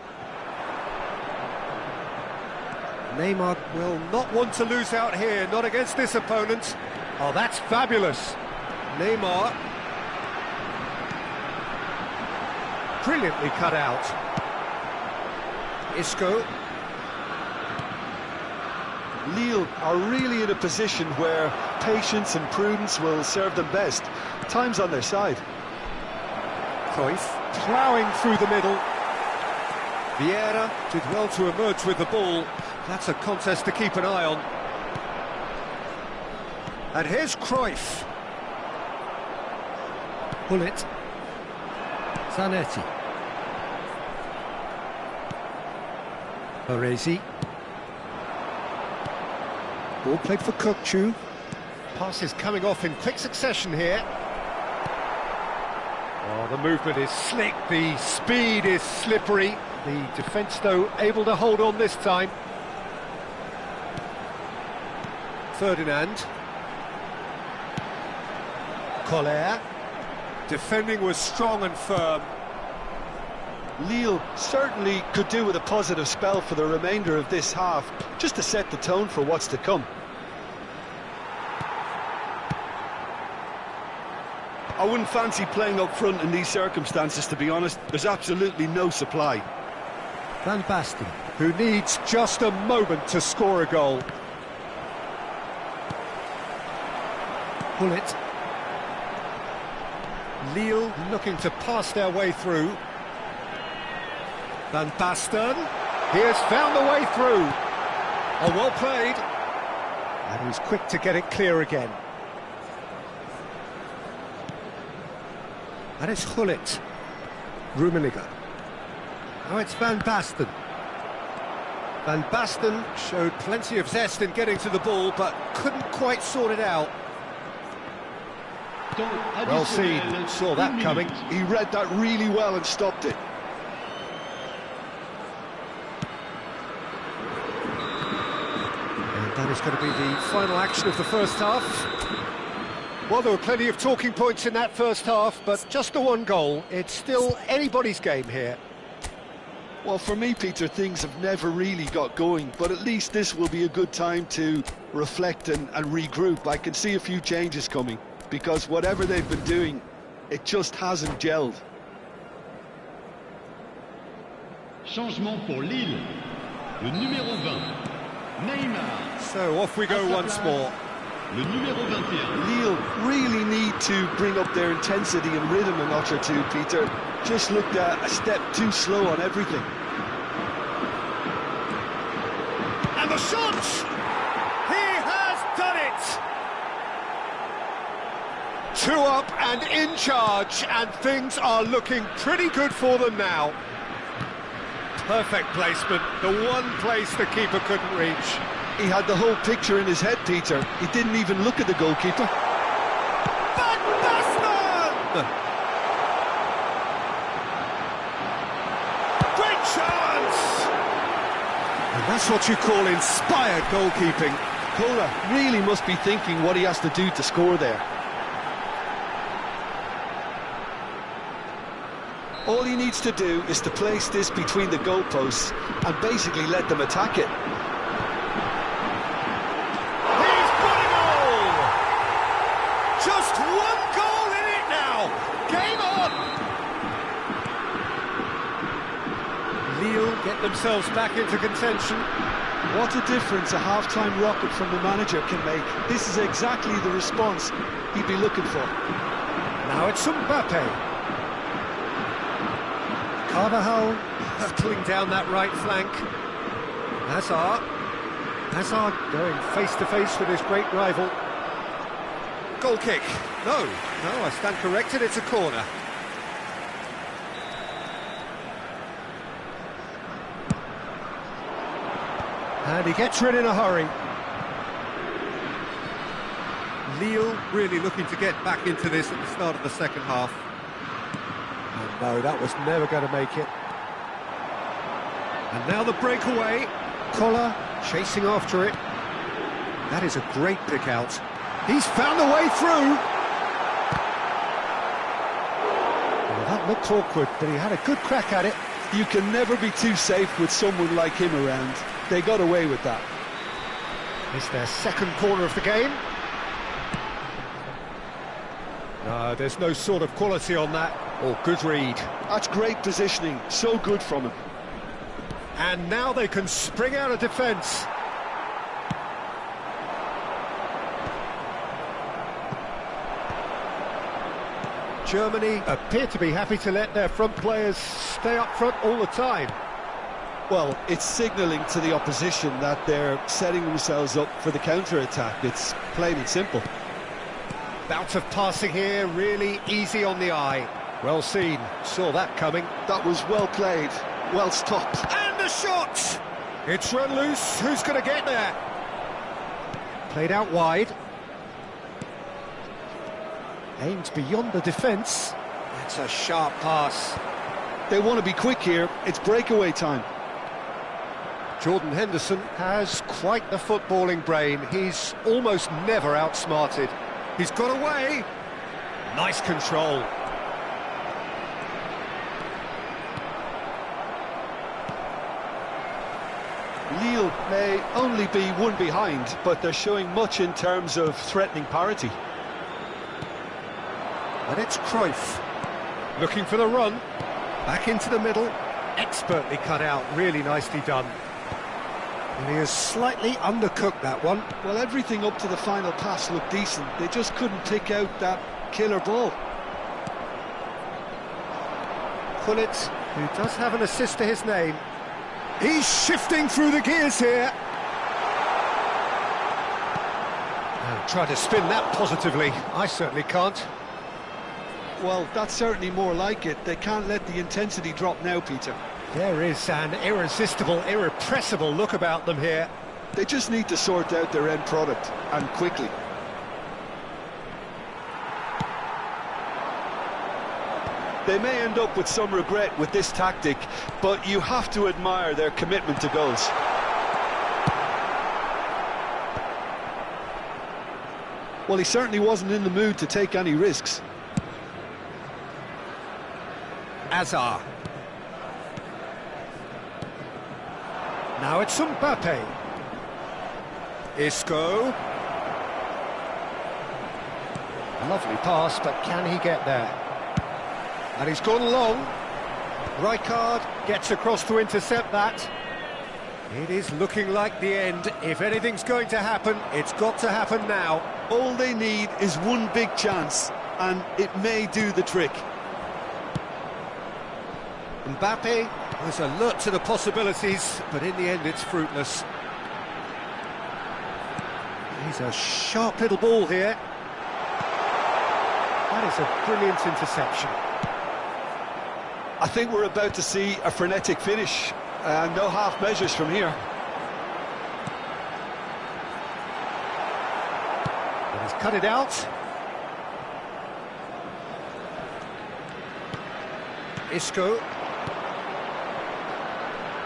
Neymar will not want to lose out here, not against this opponent. Oh, that's fabulous. Neymar. Brilliantly cut out. Isco. Lille are really in a position where patience and prudence will serve them best. Time's on their side. Cruyff ploughing through the middle. Vieira did well to emerge with the ball. That's a contest to keep an eye on. And here's Cruyff. Pull it. Zanetti. Baresi. Ball played for Kokchu. Passes coming off in quick succession here. Oh, the movement is slick, the speed is slippery. The defence, though, able to hold on this time. Ferdinand. Collier. Defending was strong and firm. Lille certainly could do with a positive spell for the remainder of this half, just to set the tone for what's to come. I wouldn't fancy playing up front in these circumstances, to be honest. There's absolutely no supply. Van Basten, who needs just a moment to score a goal. Gullit. Lille looking to pass their way through. Van Basten, he has found the way through. Oh, well played. And he's quick to get it clear again. And it's Gullit. Rummenigge. Now it's Van Basten. Van Basten showed plenty of zest in getting to the ball, but couldn't quite sort it out. Well seen, saw that coming. He read that really well and stopped it. And that is going to be the final action of the first half. Well, there were plenty of talking points in that first half, but just the one goal. It's still anybody's game here. Well, for me, Peter, things have never really got going, but at least this will be a good time to reflect and regroup. I can see a few changes coming, because whatever they've been doing, it just hasn't gelled. Changement pour Lille. Le numéro 20, Neymar. So off we go once more. Le numéro 21. Lille really need to bring up their intensity and rhythm a notch or two, Peter. Just looked a step too slow on everything. And the shot! He has done it! 2 up and in charge, and things are looking pretty good for them now. Perfect placement, the one place the keeper couldn't reach. He had the whole picture in his head, Peter. He didn't even look at the goalkeeper. Van Basten! Great chance! And that's what you call inspired goalkeeping. Kola really must be thinking what he has to do to score there. All he needs to do is to place this between the goalposts and basically let them attack it. He's got a goal! Just one goal in it now! Game on! Lille get themselves back into contention. What a difference a half-time rocket from the manager can make. This is exactly the response he'd be looking for. Now it's Mbappe. Carvajal hurtling down that right flank. Hazard going face-to-face with his great rival. Goal kick. No, I stand corrected, it's a corner. And he gets rid in a hurry. Lille really looking to get back into this at the start of the second half. And no, that was never going to make it. And now the breakaway. Kola chasing after it. That is a great pick out. He's found a way through. Well, that looked awkward, but he had a good crack at it. You can never be too safe with someone like him around. They got away with that. It's their second corner of the game. No, there's no sort of quality on that. Or good read. That's great positioning. So good from him. And now they can spring out of defence. Germany appear to be happy to let their front players stay up front all the time. Well, it's signalling to the opposition that they're setting themselves up for the counter-attack. It's plain and simple. Bout of passing here, really easy on the eye. Well seen, saw that coming. That was well played, well stopped. And the shot! It's run loose, who's going to get there? Played out wide. Aimed beyond the defence. That's a sharp pass. They want to be quick here, it's breakaway time. Jordan Henderson has quite the footballing brain. He's almost never outsmarted. He's got away. Nice control. Lille may only be one behind, but they're showing much in terms of threatening parity. And it's Cruyff. Looking for the run. Back into the middle. Expertly cut out. Really nicely done. And he has slightly undercooked that one. Well, everything up to the final pass looked decent. They just couldn't pick out that killer ball. Gullit, who does have an assist to his name. He's shifting through the gears here. And try to spin that positively. I certainly can't. Well, that's certainly more like it. They can't let the intensity drop now, Peter. There is an irresistible, irrepressible look about them here. They just need to sort out their end product, and quickly. They may end up with some regret with this tactic, but you have to admire their commitment to goals. Well, he certainly wasn't in the mood to take any risks. Azar. Now it's Mbappe. Isco. Lovely pass, but can he get there? And he's gone long. Rijkaard gets across to intercept that. It is looking like the end. If anything's going to happen, it's got to happen now. All they need is one big chance, and it may do the trick. Mbappe was alert to the possibilities, but in the end it's fruitless. He's a sharp little ball here. That is a brilliant interception. I think we're about to see a frenetic finish, and no half measures from here. And he's cut it out. Isco.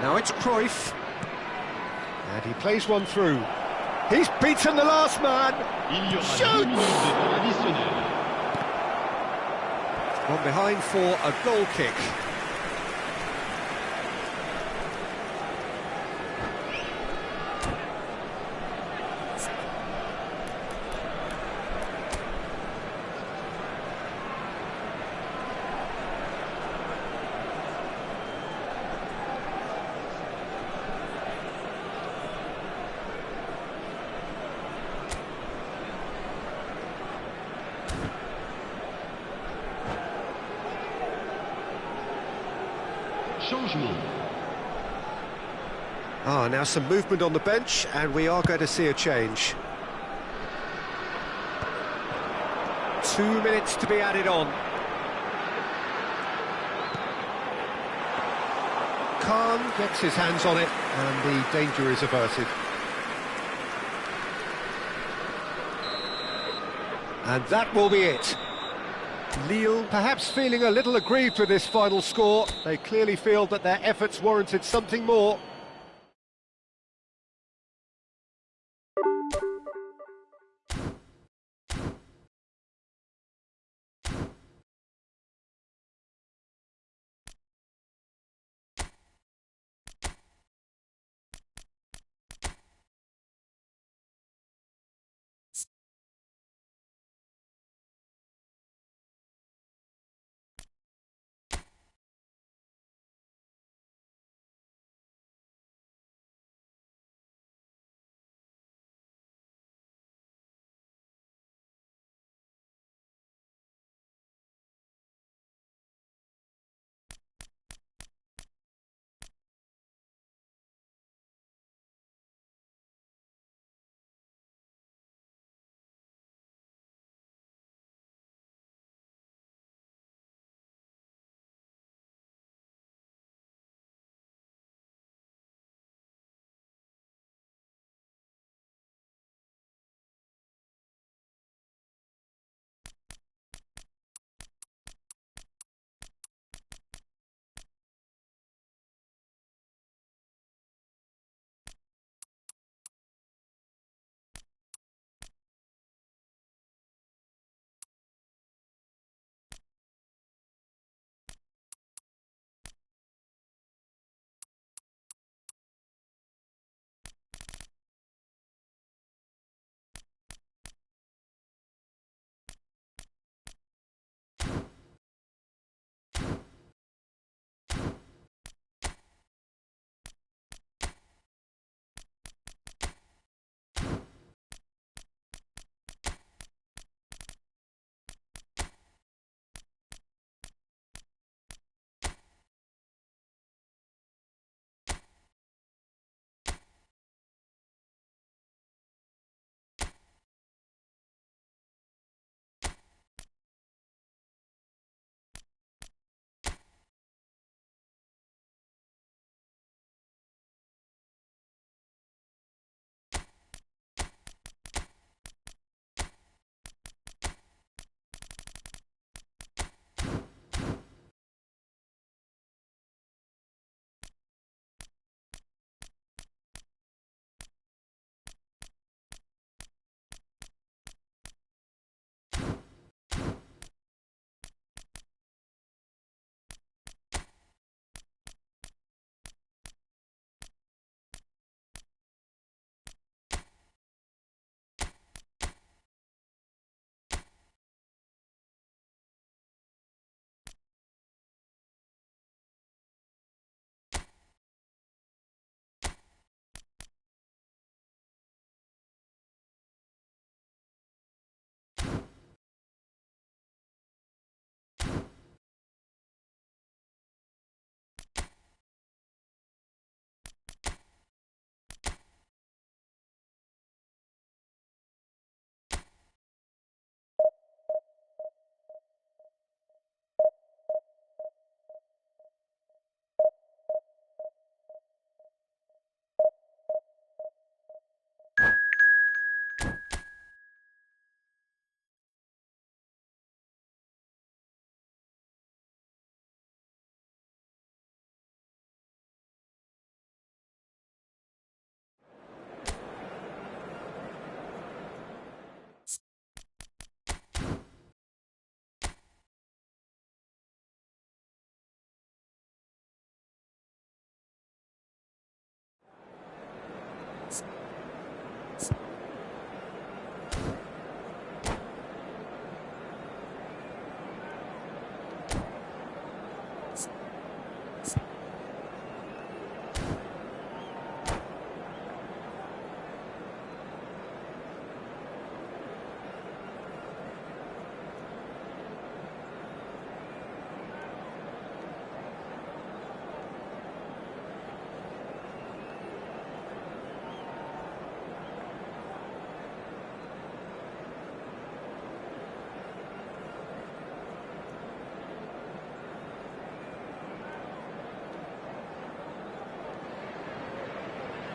Now it's Cruyff. And he plays one through. He's beaten the last man. Il y aura 2 minutes de temps additionnel. One behind for a goal kick. Changement. Now some movement on the bench, and we are going to see a change. 2 minutes to be added on. Khan gets his hands on it, and the danger is averted. And that will be it. Lille perhaps feeling a little aggrieved with this final score. They clearly feel that their efforts warranted something more.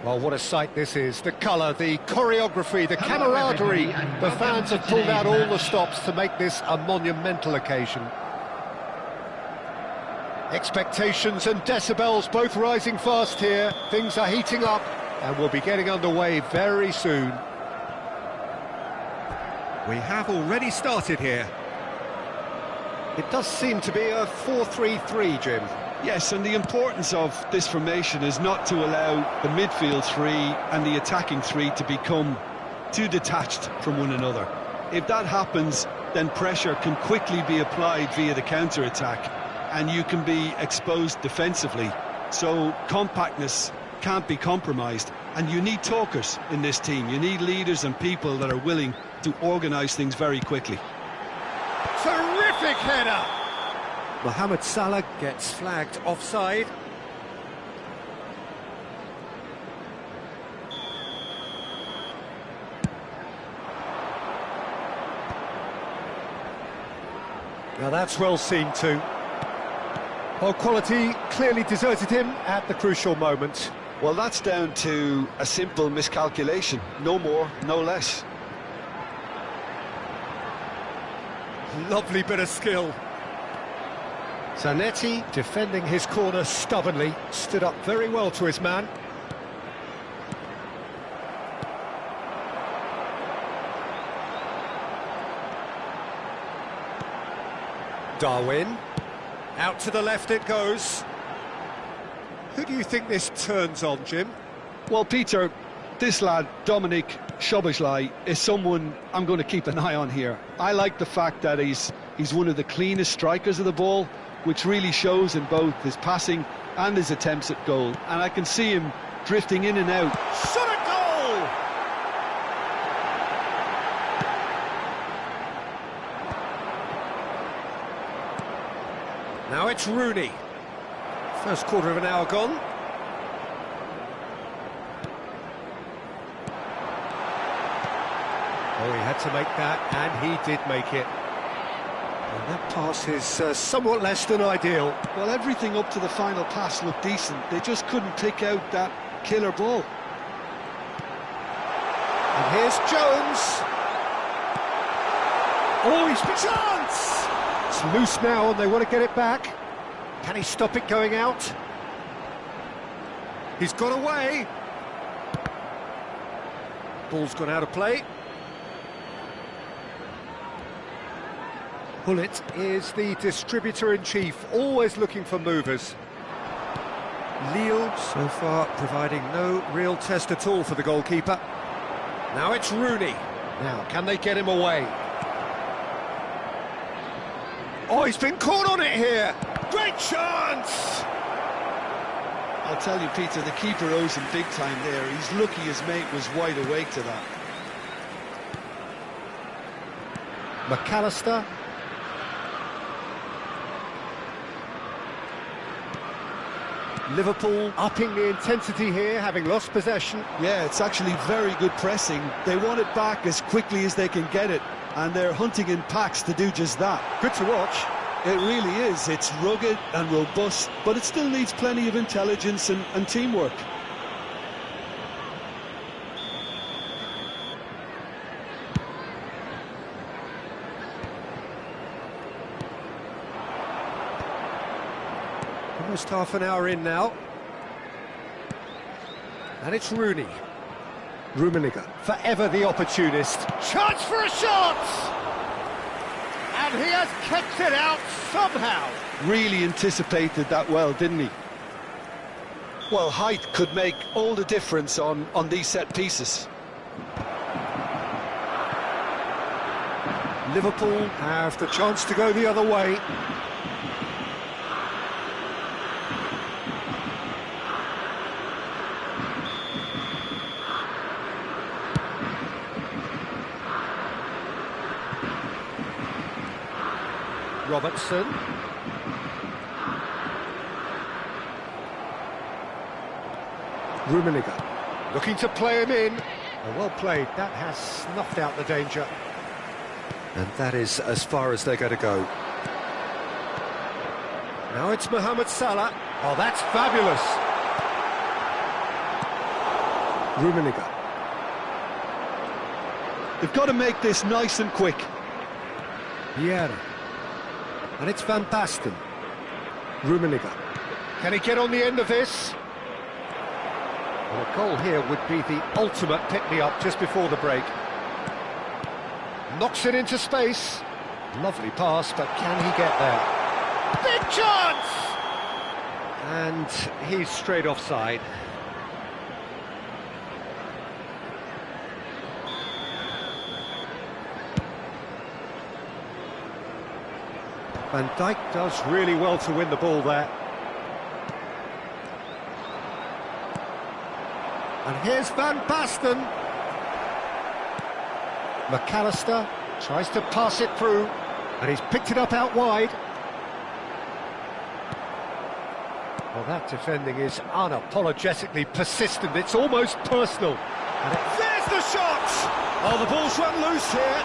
Well, what a sight this is. The colour, the choreography, the camaraderie. The fans have pulled out all the stops to make this a monumental occasion. Expectations and decibels both rising fast here. Things are heating up and we'll be getting underway very soon. We have already started here. It does seem to be a 4-3-3, Jim. Yes, and the importance of this formation is not to allow the midfield three and the attacking three to become too detached from one another. If that happens, then pressure can quickly be applied via the counter-attack, and you can be exposed defensively. So compactness can't be compromised, and you need talkers in this team. You need leaders and people that are willing to organise things very quickly. Terrific header! Mohamed Salah gets flagged offside. Now that's well seen too. Well, quality clearly deserted him at the crucial moment. Well, that's down to a simple miscalculation. No more, no less. Lovely bit of skill. Zanetti, defending his corner stubbornly, stood up very well to his man. Darwin, out to the left it goes. Who do you think this turns on, Jim? Well, Peter, this lad, Dominic Szoboszlai, is someone I'm going to keep an eye on here. I like the fact that he's one of the cleanest strikers of the ball, which really shows in both his passing and his attempts at goal. And I can see him drifting in and out. Shot a goal! Now it's Rooney. First quarter of an hour gone. Oh, he had to make that, and he did make it. And that pass is somewhat less than ideal. Well, everything up to the final pass looked decent. They just couldn't pick out that killer ball. And here's Jones. Oh, he's been chance! It's loose now, and they want to get it back. Can he stop it going out? He's got away. Ball's gone out of play. Hullet is the distributor-in-chief, always looking for movers. Lille, so far, providing no real test at all for the goalkeeper. Now it's Rooney. Now, can they get him away? Oh, he's been caught on it here! Great chance! I'll tell you, Peter, the keeper owes him big time there. He's lucky his mate was wide awake to that. McAllister. Liverpool upping the intensity here, having lost possession. Yeah, it's actually very good pressing. They want it back as quickly as they can get it, and they're hunting in packs to do just that. Good to watch. It really is. It's rugged and robust, but it still needs plenty of intelligence and teamwork. Almost half an hour in now. And it's Rooney. Rummenigge, forever the opportunist. Chance for a shot! And he has kept it out somehow. Really anticipated that well, didn't he? Well, height could make all the difference on these set pieces. Liverpool have the chance to go the other way. Robertson. Rummenigge looking to play him in. Oh, well played. That has snuffed out the danger. And that is as far as they're going to go. Now it's Mohamed Salah. Oh, that's fabulous. Rummenigge. They've got to make this nice and quick. Vieira. And it's Van Basten. Rummenigge. Can he get on the end of this? Well, a goal here would be the ultimate pick-me-up just before the break. Knocks it into space. Lovely pass, but can he get there? Big chance! And he's straight offside. Van Dijk does really well to win the ball there. And here's Van Basten. McAllister tries to pass it through, and he's picked it up out wide. Well, that defending is unapologetically persistent. It's almost personal. And there's the shot! Oh, the ball's run loose here.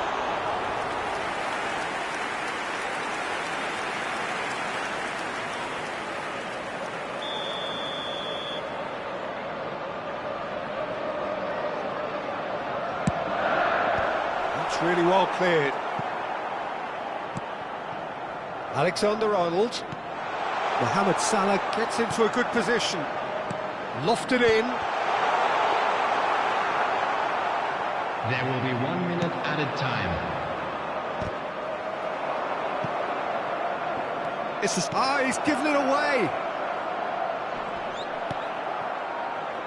That's really well cleared. Alexander-Arnold. Mohamed Salah gets into a good position. Lofted in. There will be 1 minute added time. He's given it away.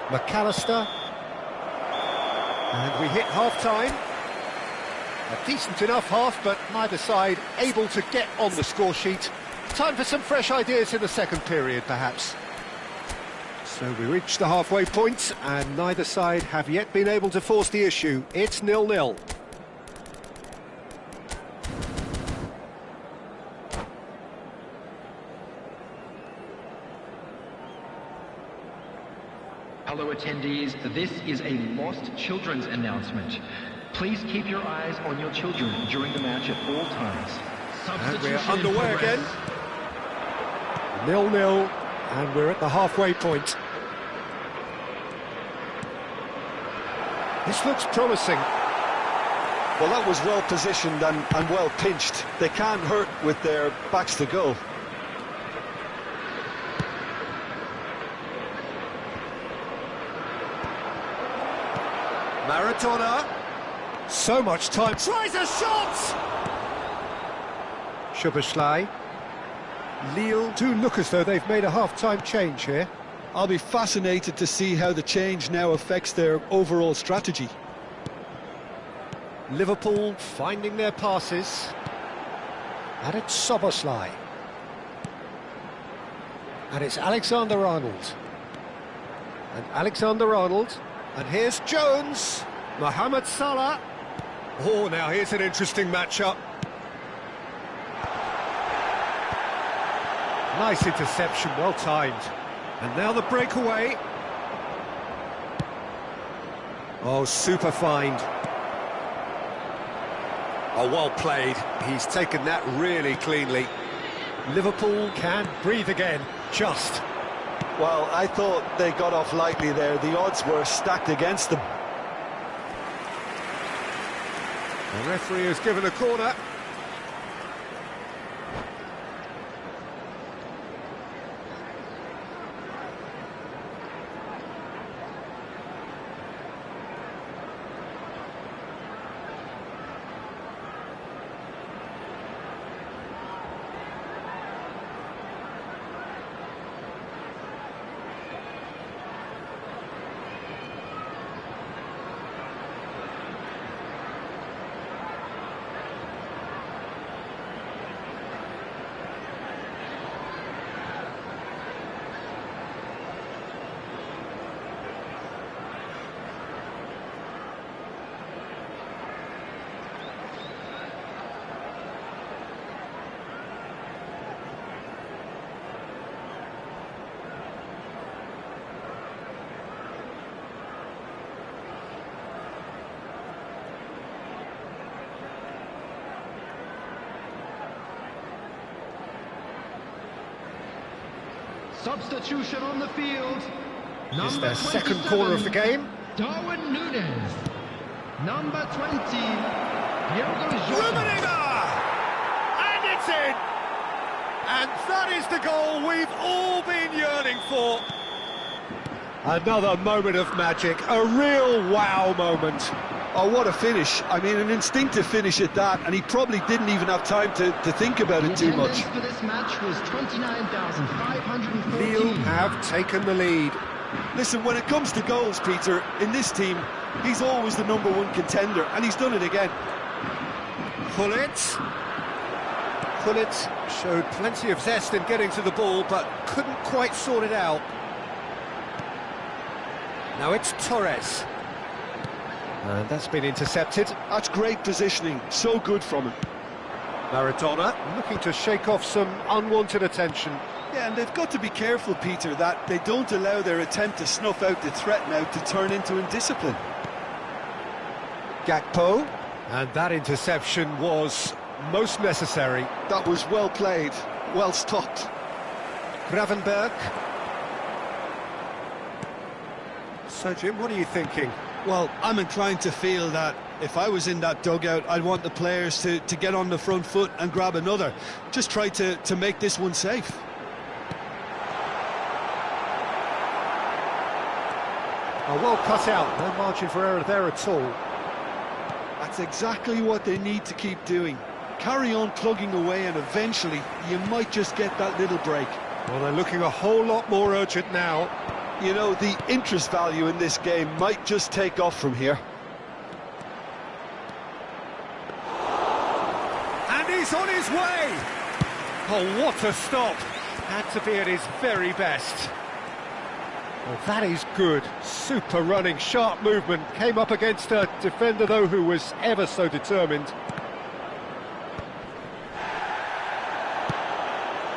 McAllister. And we hit half-time. A decent enough half, but neither side able to get on the score sheet. Time for some fresh ideas in the second period, perhaps. So we reach the halfway point, and neither side have yet been able to force the issue. It's 0-0. Hello attendees, this is a lost children's announcement. Please keep your eyes on your children during the match at all times. And we're underway again. 0-0, and we're at the halfway point. This looks promising. Well, that was well positioned and well pinched. They can't hurt with their backs to goal. Maradona. So much time. Tries a shot! Szoboszlai. Lille do look as though they've made a half-time change here. I'll be fascinated to see how the change now affects their overall strategy. Liverpool finding their passes. And it's Szoboszlai. And it's Alexander-Arnold. And Alexander-Arnold. And here's Jones. Mohamed Salah. Oh, now here's an interesting matchup. Nice interception, well timed. And now the breakaway. Oh, super find. Oh, well played. He's taken that really cleanly. Liverpool can breathe again, just. Well, I thought they got off lightly there. The odds were stacked against them. The referee has given a corner. Substitution on the field. It's their second corner of the game. Darwin Núñez. Number 20, Diogo Jota. Rummenigge! And it's in! And that is the goal we've all been yearning for. Another moment of magic, a real wow moment. Oh, what a finish. I mean, an instinctive finish at that, and he probably didn't even have time to think about it too much. Attendance for this match was 29,514. Lille have taken the lead. Listen, when it comes to goals, Peter, in this team, he's always the #1 contender, and he's done it again. Gullit showed plenty of zest in getting to the ball, but couldn't quite sort it out. Now it's Torres. And that's been intercepted. That's great positioning, so good from him. Maradona looking to shake off some unwanted attention. Yeah, and they've got to be careful, Peter, that they don't allow their attempt to snuff out the threat now to turn into indiscipline. Gakpo, and that interception was most necessary. That was well played, well stopped. Gravenberg. So, Jim, what are you thinking? Well, I'm inclined to feel that if I was in that dugout, I'd want the players to get on the front foot and grab another. Just try to make this one safe. Oh, well cut out, no margin for error there at all. That's exactly what they need to keep doing. Carry on plugging away, and eventually you might just get that little break. Well, they're looking a whole lot more urgent now. You know, the interest value in this game might just take off from here. And he's on his way! Oh, what a stop! Had to be at his very best. Well, that is good. Super running, sharp movement. Came up against a defender, though, who was ever so determined.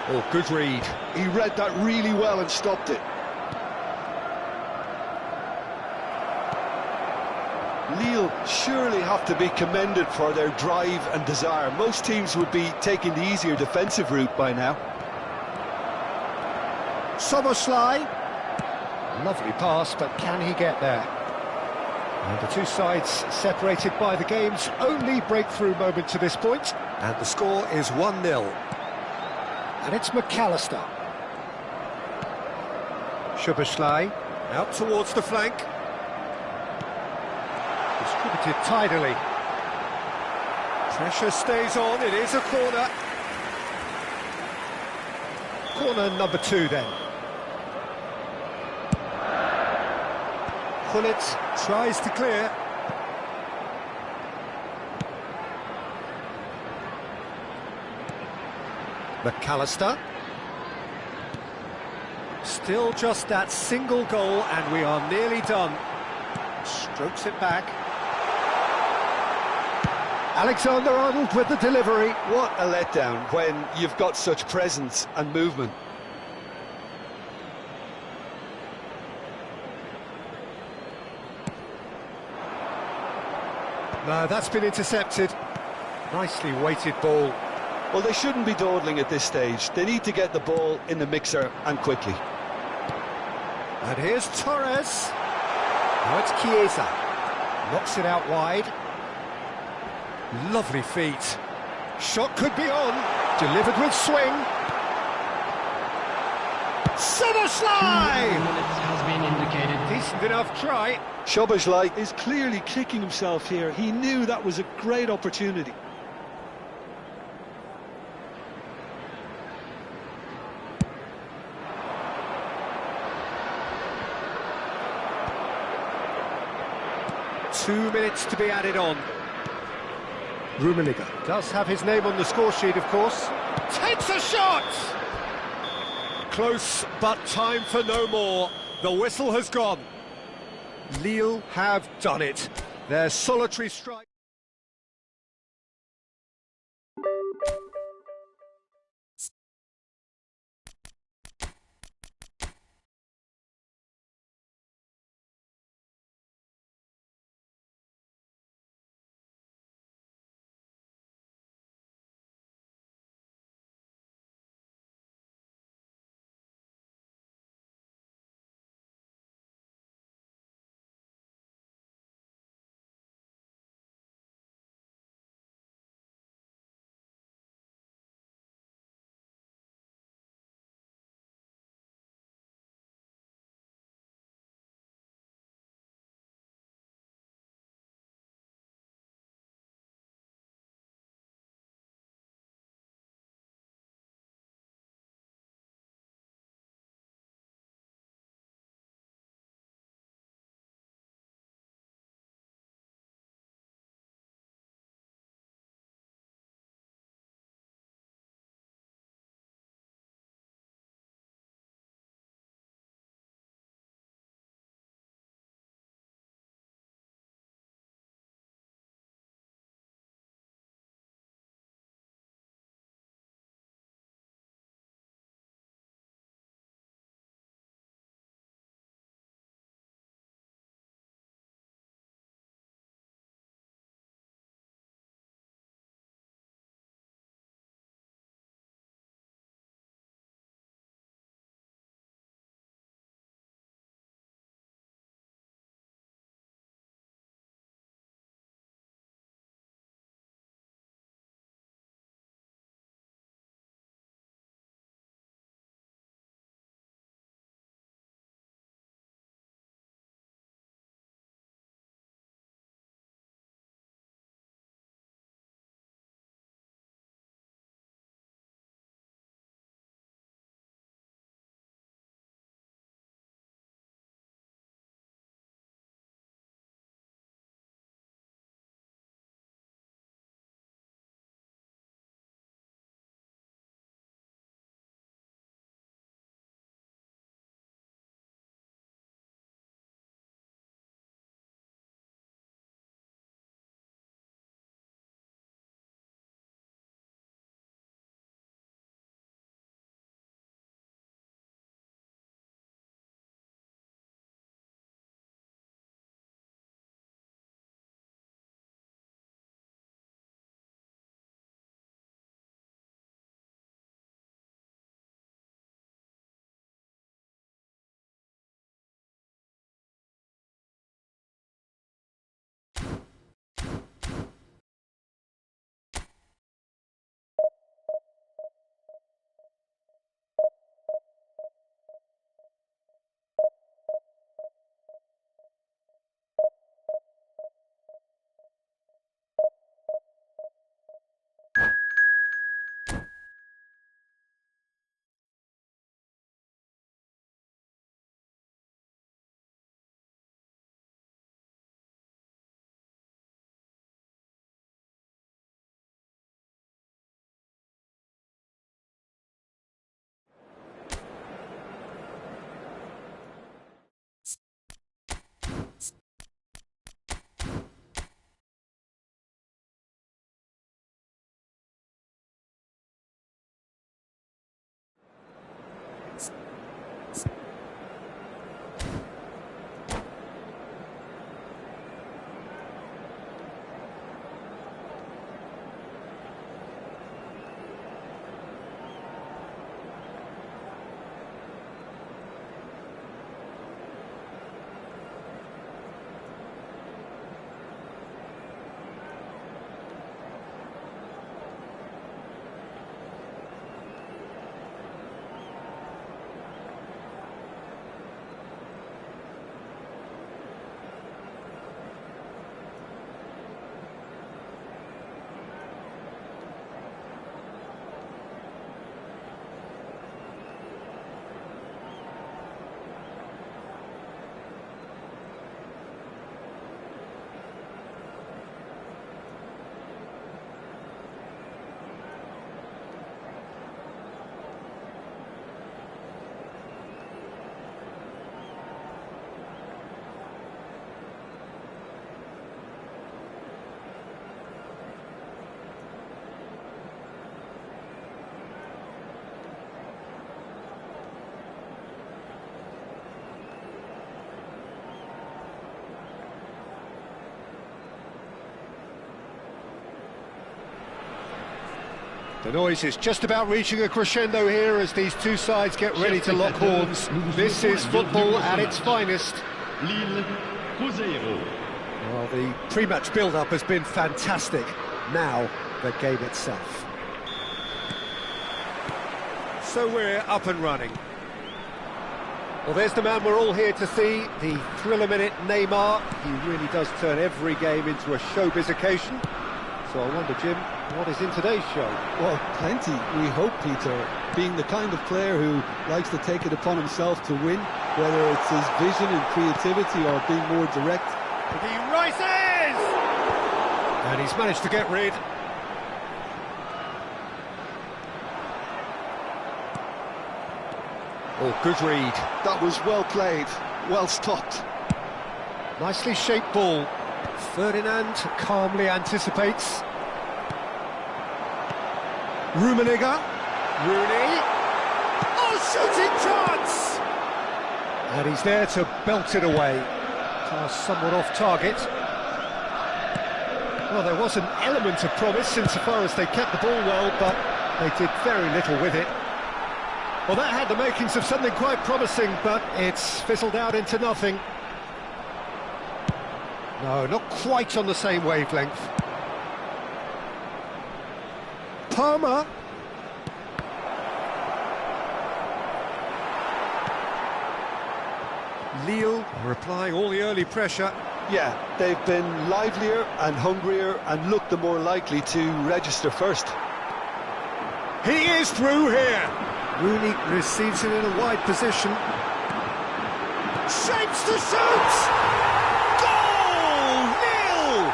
Oh, good read. He read that really well and stopped it. Lille surely have to be commended for their drive and desire. Most teams would be taking the easier defensive route by now. Soboslai. Lovely pass, but can he get there? And the two sides separated by the game's only breakthrough moment to this point. And the score is 1-0. And it's McAllister. Soboslai out towards the flank. Distributed tidily. Pressure stays on, it is a corner. Corner number 2 then. Gullit tries to clear. McAllister. Still just that single goal, and we are nearly done. Strokes it back. Alexander-Arnold with the delivery. What a letdown when you've got such presence and movement. No, that's been intercepted. Nicely weighted ball. Well, they shouldn't be dawdling at this stage. They need to get the ball in the mixer, and quickly. And here's Torres. Now it's Chiesa. Knocks it out wide. Lovely feet. Shot could be on. Delivered with swing. Soboslai! 2 minutes has been indicated. Decent enough try. Soboslai is clearly kicking himself here. He knew that was a great opportunity. Two minutes to be added on. Rummenigge does have his name on the score sheet, of course. Takes a shot! Close, but time for no more. The whistle has gone. Lille have done it. Their solitary strike. The noise is just about reaching a crescendo here as these two sides get ready to lock horns. This is football at its finest. Lille, Cruzeiro. Well, the pre-match build-up has been fantastic. Now, the game itself. So we're up and running. Well, there's the man we're all here to see, the thriller-minute Neymar. He really does turn every game into a showbiz occasion. So I wonder, Jim, what is in today's show? Well, plenty, we hope, Peter. Being the kind of player who likes to take it upon himself to win, whether it's his vision and creativity or being more direct. He rises! And he's managed to get rid. Oh, good read. That was well played, well stopped. Nicely shaped ball. Ferdinand calmly anticipates. Rummenigge. Rooney. Oh, shooting chance! And he's there to belt it away. Pass somewhat off target. Well, there was an element of promise insofar as they kept the ball well, but they did very little with it. Well, that had the makings of something quite promising, but it's fizzled out into nothing. No, not quite on the same wavelength. Palmer. Lille are applying all the early pressure. Yeah, they've been livelier and hungrier and looked the more likely to register first. He is through here. Rooney receives it in a wide position. Shapes to shoot! Goal! Nil!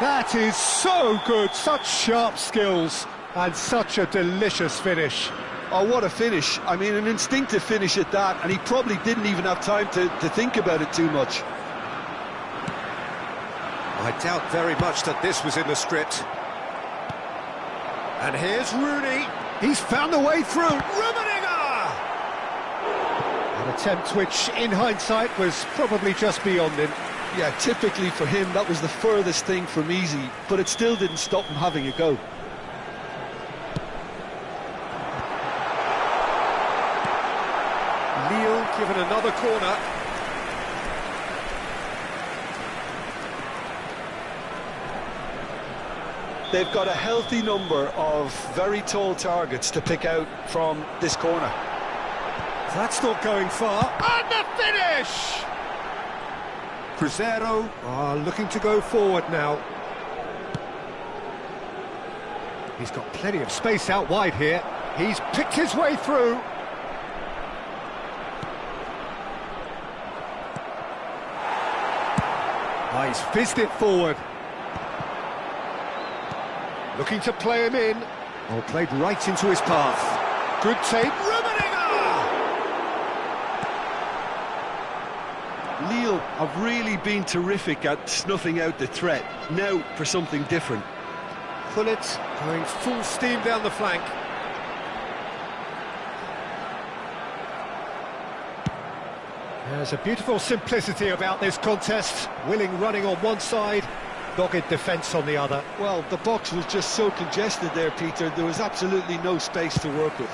That is so good, such sharp skills and such a delicious finish. Oh, what a finish. I mean, an instinctive finish at that, and he probably didn't even have time to think about it too much. I doubt very much that this was in the script. And here's Rooney. He's found the way through. Rummenigge! An attempt which, in hindsight, was probably just beyond him. Yeah, typically for him, that was the furthest thing from easy, but it still didn't stop him having a go. Lille given another corner. They've got a healthy number of very tall targets to pick out from this corner. That's not going far. And the finish! Cruzeiro are looking to go forward now. He's got plenty of space out wide here. He's picked his way through. Oh, he's fizzed it forward. Looking to play him in. Oh, played right into his path. Good take. Rummenigge! Lille have really been terrific at snuffing out the threat. Now for something different. Pullet going full steam down the flank. There's a beautiful simplicity about this contest. Willing running on one side, dogged defence on the other. Well, the box was just so congested there, Peter. There was absolutely no space to work with.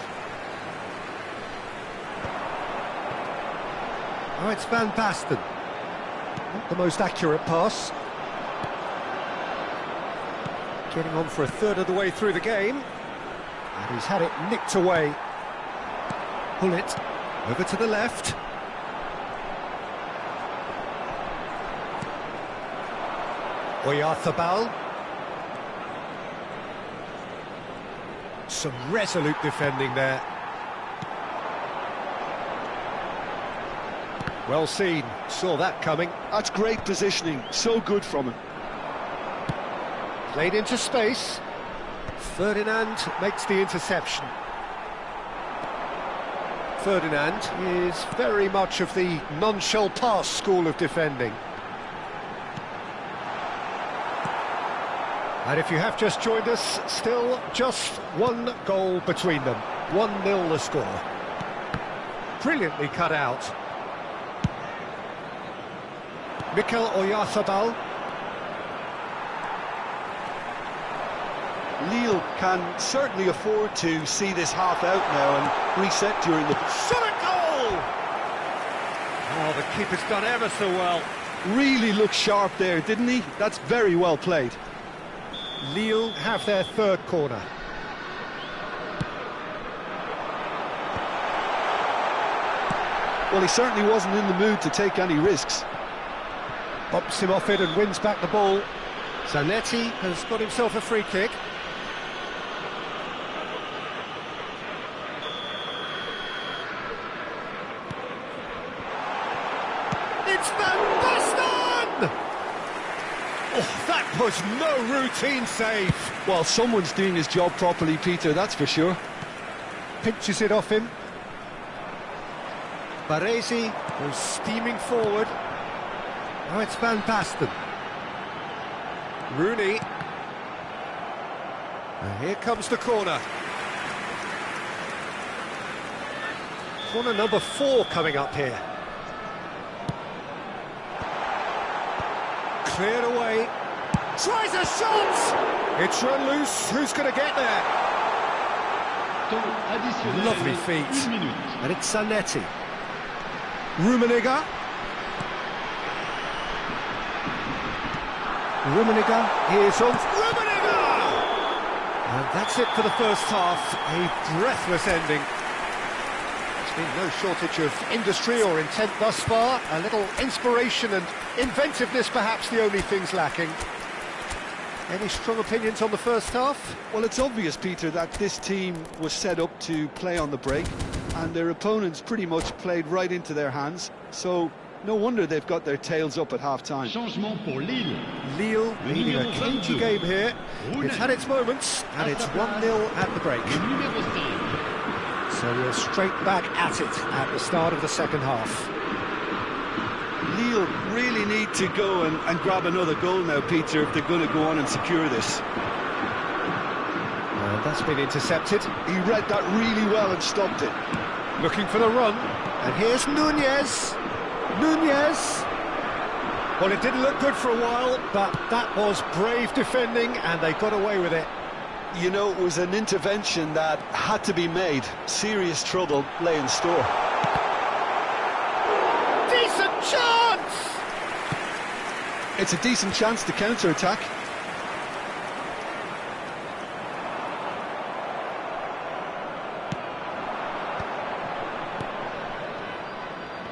Oh, it's Van Basten. Not the most accurate pass. Getting on for a third of the way through the game. And he's had it nicked away. Pullet over to the left. Oyarzabal. Some resolute defending there. Well seen, saw that coming. That's great positioning, so good from him. Played into space. Ferdinand makes the interception. Ferdinand is very much of the non-shell pass school of defending. And if you have just joined us, still just one goal between them. 1-0 the score. Brilliantly cut out. Mikel Oyarzabal. Lille can certainly afford to see this half out now and reset during the... Shot at goal! Oh, the keeper's done ever so well. Really looked sharp there, didn't he? That's very well played. Lille have their third corner. Well, he certainly wasn't in the mood to take any risks. Bumps him off it and wins back the ball. Zanetti has got himself a free kick. It's Van Basten! Oh, that was no routine save. Well, someone's doing his job properly, Peter, that's for sure. Pinches it off him. Baresi goes steaming forward. Now it's Van Basten. Rooney. And here comes the corner. Corner number 4 coming up here. Cleared away. Tries a shot! It's run loose. Who's going to get there? Lovely feet. And it's Zanetti. Rummenigge. Rummenigge is on. Rummenigge! And that's it for the first half. A breathless ending. There's been no shortage of industry or intent thus far. A little inspiration and inventiveness, perhaps the only things lacking. Any strong opinions on the first half? Well, it's obvious, Peter, that this team was set up to play on the break, and their opponents pretty much played right into their hands, so no wonder they've got their tails up at half-time. Changement pour Lille. Lille leading a cagey game here. It's had its moments, and it's 1-0 at the break. Le numéro 5. So we're straight back at it at the start of the second half. Lille really need to go and grab another goal now, Peter, if they're going to go on and secure this. That's been intercepted. He read that really well and stopped it. Looking for the run. And here's Nunez. Nunez. Well, it didn't look good for a while, but that was brave defending, and they got away with it. You know, it was an intervention that had to be made. Serious trouble lay in store. Decent chance! It's a decent chance to counter-attack.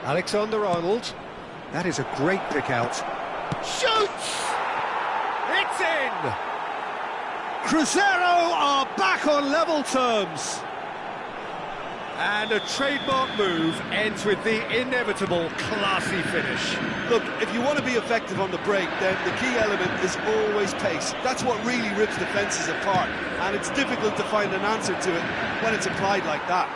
Alexander-Arnold. That is a great pick out. Shoots! It's in! Cruzeiro are back on level terms. And a trademark move ends with the inevitable classy finish. Look, if you want to be effective on the break, then the key element is always pace. That's what really rips defences apart, and it's difficult to find an answer to it when it's applied like that.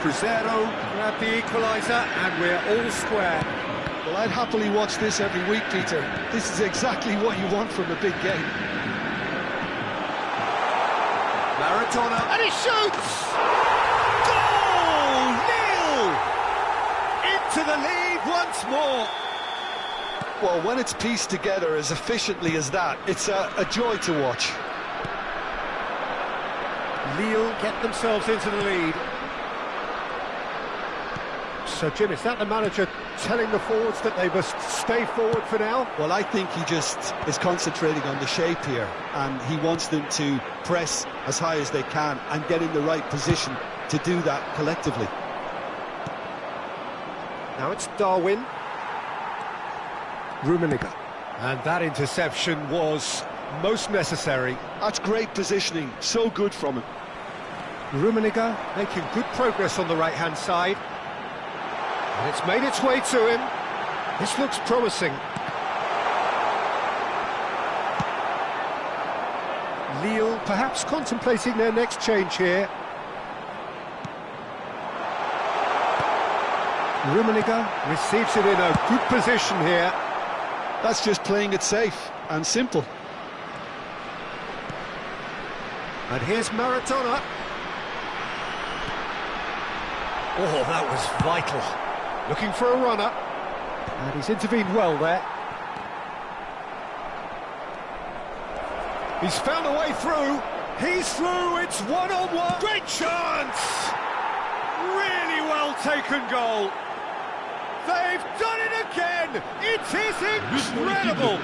Cruzeiro grab the equaliser, and we're all square. Well, I'd happily watch this every week, Peter. This is exactly what you want from a big game. Maradona, and he shoots! Goal! Lille! Into the lead once more. Well, when it's pieced together as efficiently as that, it's a joy to watch. Lille get themselves into the lead. So, Jim, is that the manager telling the forwards that they must stay forward for now? Well, I think he just is concentrating on the shape here, and he wants them to press as high as they can and get in the right position to do that collectively. Now it's Darwin. Rummenigge. And that interception was most necessary. That's great positioning, so good from him. Rummenigge making good progress on the right-hand side. And it's made its way to him. This looks promising. Lille perhaps contemplating their next change here. Rummenigge receives it in a good position here. That's just playing it safe and simple. And here's Maradona. Oh, that was vital. Looking for a runner. And he's intervened well there. He's found a way through. He's through. It's one-on-one. Great chance. Really well taken goal. They've done it again. It is incredible.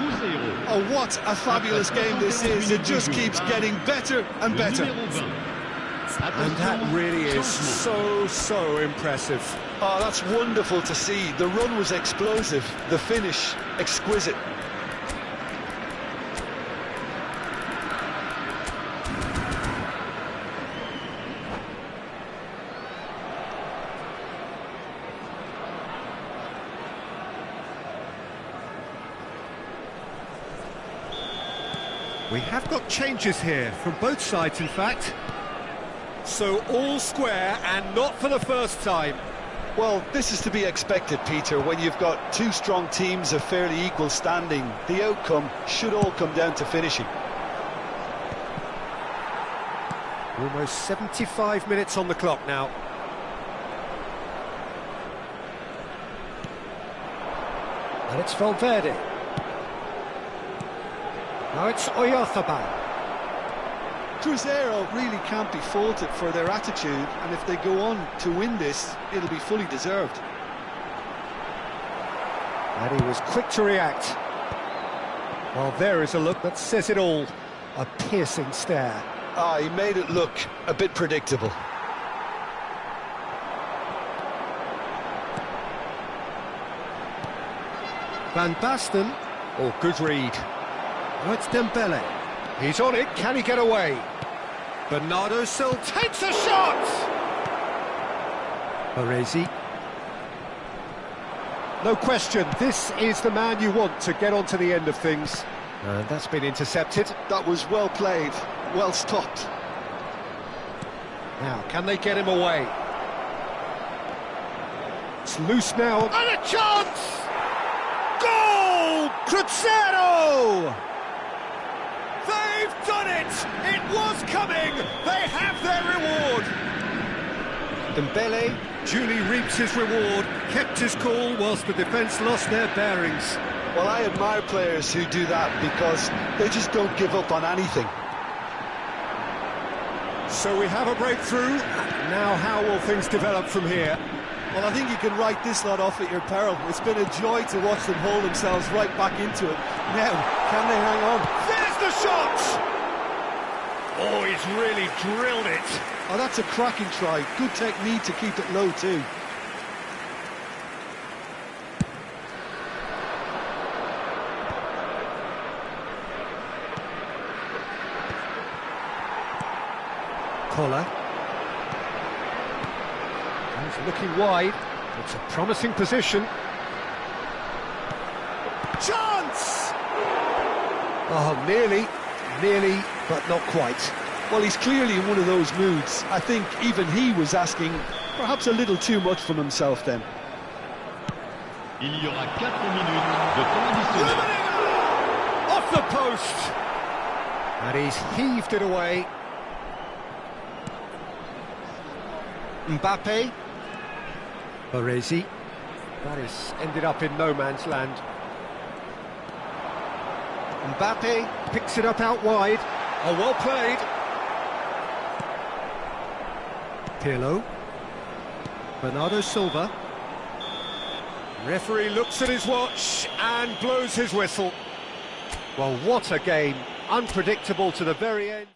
Oh, what a fabulous game this is. It just keeps getting better and better. And that really is so impressive. Oh, that's wonderful to see. The run was explosive, the finish exquisite. We have got changes here from both sides, in fact. So all square and not for the first time. Well, this is to be expected, Peter. When you've got two strong teams of fairly equal standing, the outcome should all come down to finishing. Almost 75 minutes on the clock now. And it's Valverde. Now it's Oyarzabal. Cruzeiro really can't be faulted for their attitude, and if they go on to win this, it'll be fully deserved. And he was quick to react. Well, there is a look that says it all. A piercing stare. Ah, he made it look a bit predictable. Van Basten. Oh, good read. Now it's Dembele. He's on it. Can he get away? Bernardo Silva takes a shot! Baresi. No question, this is the man you want to get onto the end of things. And that's been intercepted. That was well played, well stopped. Now, can they get him away? It's loose now. And a chance! Goal! Cruzeiro! They've done it! It was coming! They have their reward! Dembele duly reaps his reward, kept his cool whilst the defence lost their bearings. Well, I admire players who do that because they just don't give up on anything. So we have a breakthrough. Now how will things develop from here? Well, I think you can write this lot off at your peril. It's been a joy to watch them hold themselves right back into it. Now, can they hang on? There's the shot! Oh, he's really drilled it. Oh, that's a cracking try. Good technique to keep it low, too. Collar. He's looking wide. It's a promising position. Chance! Oh, nearly, but not quite. Well, he's clearly in one of those moods. I think even he was asking perhaps a little too much from himself then. Il y aura 4 minutes de temps additionnel. Off the post! And he's heaved it away. Mbappe. Baresi. That has ended up in no man's land. Mbappe picks it up out wide. Oh, well played. Pirlo. Bernardo Silva. Referee looks at his watch and blows his whistle. Well, what a game. Unpredictable to the very end.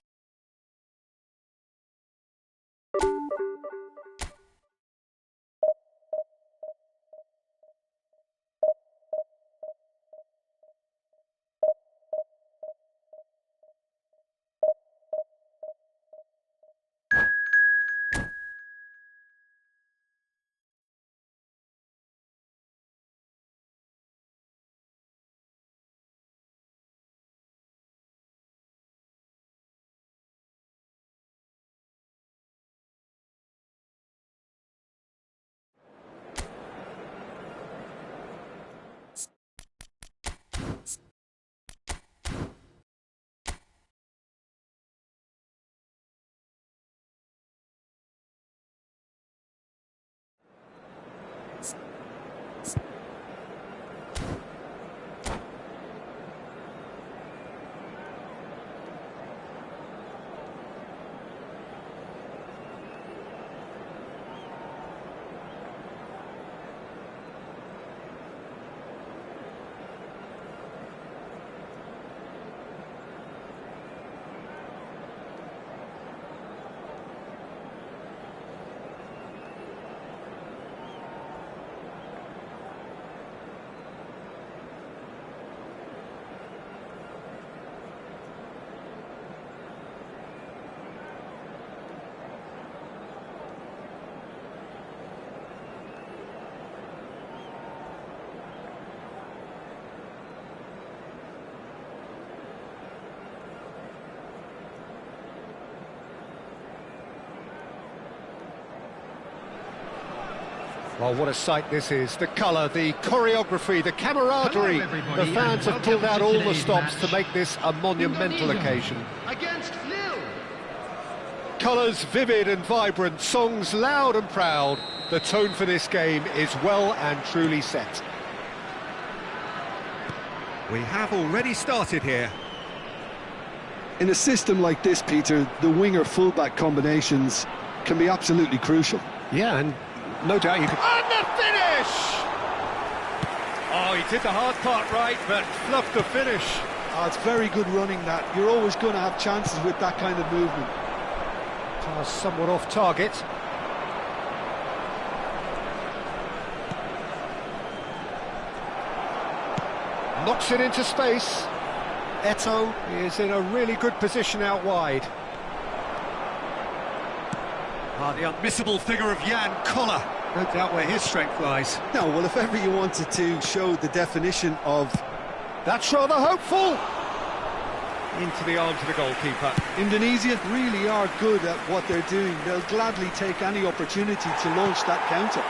Oh, what a sight this is. The colour, the choreography, the camaraderie. Hello, The fans have pulled out all the today's stops to match. make this a monumental Indonesia occasion. Against Lille. Colours vivid and vibrant, songs loud and proud. The tone for this game is well and truly set. We have already started here. In a system like this, Peter, the winger-fullback combinations can be absolutely crucial. Yeah, and no doubt you could... And the finish! Oh, he did the hard part right, but fluffed the finish. Oh, it's very good running, that. You're always going to have chances with that kind of movement. Pass somewhat off target. Knocks it into space. Eto'o is in a really good position out wide. The unmissable figure of Jan Koller. No doubt where his strength lies. No, well, if ever you wanted to show the definition of... That's rather hopeful. Into the arms of the goalkeeper. Indonesia really are good at what they're doing. They'll gladly take any opportunity to launch that counter.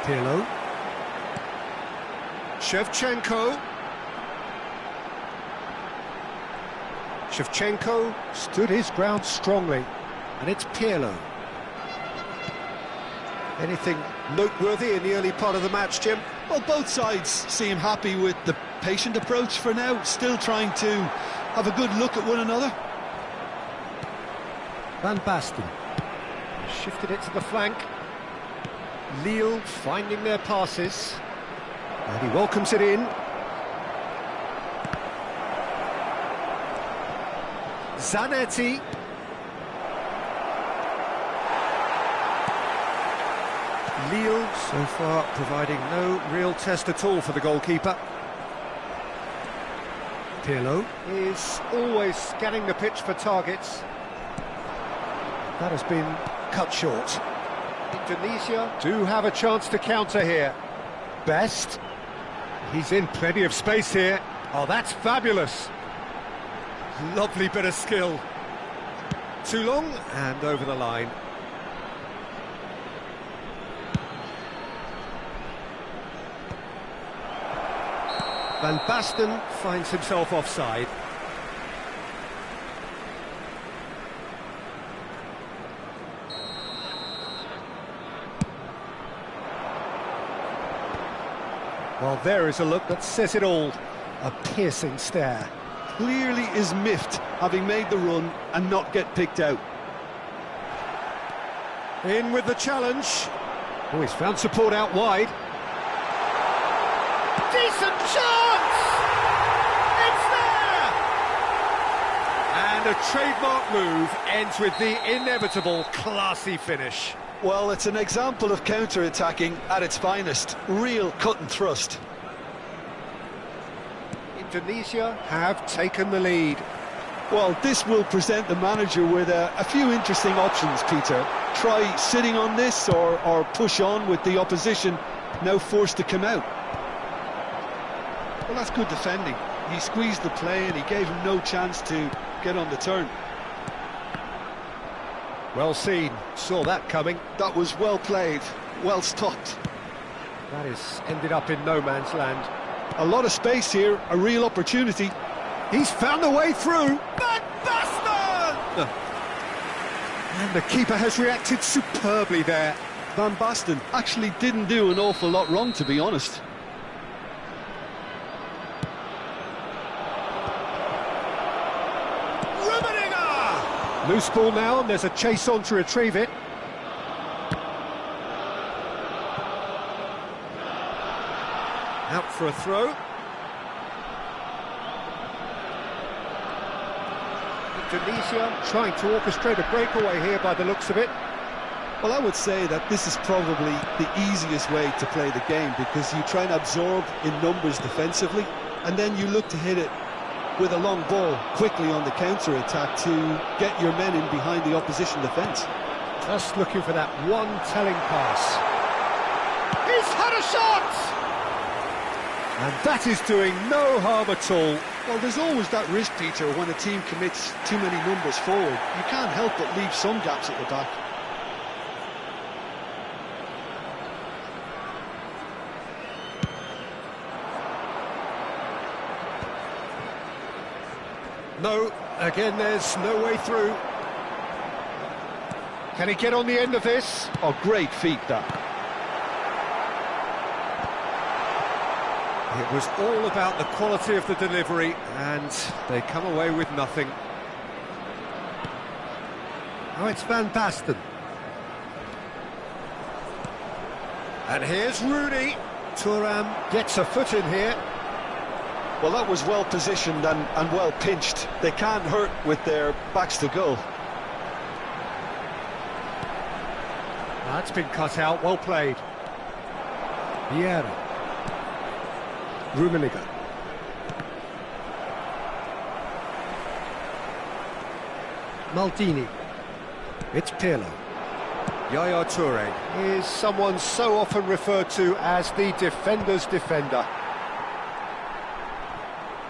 Pirlo. Shevchenko. Shevchenko stood his ground strongly. And it's Pirlo. Anything noteworthy in the early part of the match, Jim? Well, both sides seem happy with the patient approach for now, still trying to have a good look at one another. Van Basten shifted it to the flank. Lille finding their passes. And he welcomes it in. Zanetti. Lille so far providing no real test at all for the goalkeeper. Pirlo is always scanning the pitch for targets. That has been cut short. Indonesia do have a chance to counter here. Best. He's in plenty of space here. Oh, that's fabulous. Lovely bit of skill. Too long and over the line. Van Basten finds himself offside. Well, there is a look that says it all. A piercing stare. Clearly is miffed, having made the run and not get picked out. In with the challenge. Oh, he's found support out wide. Decent chance! It's there! And a trademark move ends with the inevitable classy finish. Well, it's an example of counter-attacking at its finest. Real cut and thrust. Indonesia have taken the lead. Well, this will present the manager with a few interesting options, Peter. Try sitting on this or push on with the opposition now forced to come out. Well, that's good defending. He squeezed the play and he gave him no chance to get on the turn. Well seen, saw that coming. That was well played, well stopped. That is ended up in no man's land. A lot of space here, a real opportunity. He's found a way through. Van Basten! And the keeper has reacted superbly there. Van Basten actually didn't do an awful lot wrong, to be honest. Loose ball now, and there's a chase on to retrieve it. Out for a throw. Indonesia trying to orchestrate a breakaway here by the looks of it. Well, I would say that this is probably the easiest way to play the game, because you try and absorb in numbers defensively, and then you look to hit it with a long ball quickly on the counter-attack to get your men in behind the opposition defence. Just looking for that one telling pass. He's had a shot! And that is doing no harm at all. Well, there's always that risk, Peter, when a team commits too many numbers forward. You can't help but leave some gaps at the back. No, again, there's no way through. Can he get on the end of this? Oh, great feat, that. It was all about the quality of the delivery, and they come away with nothing. Oh, it's Van Basten. And here's Rooney. Thuram gets a foot in here. Well, that was well positioned and well pinched. They can't hurt with their backs to goal. That's been cut out, well played. Vieira. Rummenigge. Maldini. It's Pirlo. Yaya Toure is someone so often referred to as the defender's defender.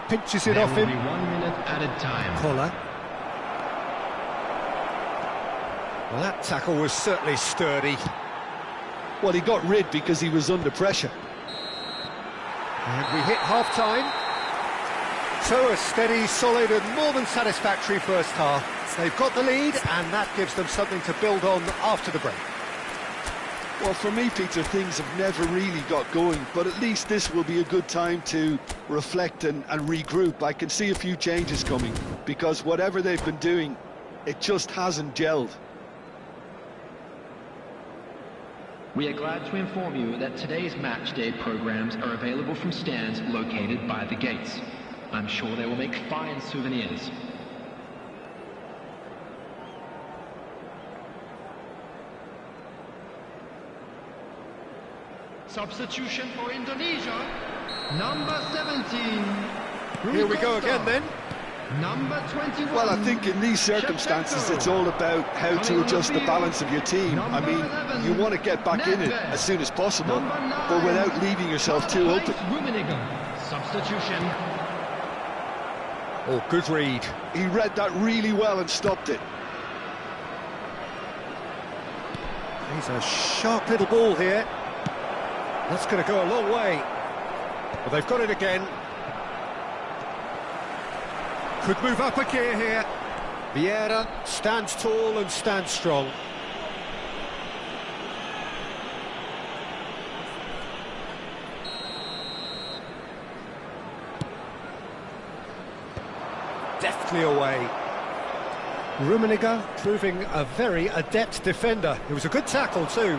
Pinches it There off will him. be 1 minute at a time. Koller. Well, that tackle was certainly sturdy. Well, he got rid because he was under pressure. And we hit half-time. So a steady, solid and more than satisfactory first half. They've got the lead and that gives them something to build on after the break. Well, for me, Peter, things have never really got going, but at least this will be a good time to reflect and regroup. I can see a few changes coming, because whatever they've been doing, it just hasn't gelled. We are glad to inform you that today's match day programs are available from stands located by the gates. I'm sure they will make fine souvenirs. Substitution for Indonesia. Number 17. Here we go again then. Number 21. Well, I think in these circumstances, it's all about how to adjust the balance of your team. I mean, you want to get back in it as soon as possible, but without leaving yourself too open. Substitution. Oh, good read. He read that really well and stopped it. He's a sharp little ball here. That's going to go a long way. Well, they've got it again. Could move up a gear here. Vieira stands tall and stands strong. Deftly away. Rummenigge proving a very adept defender. It was a good tackle too.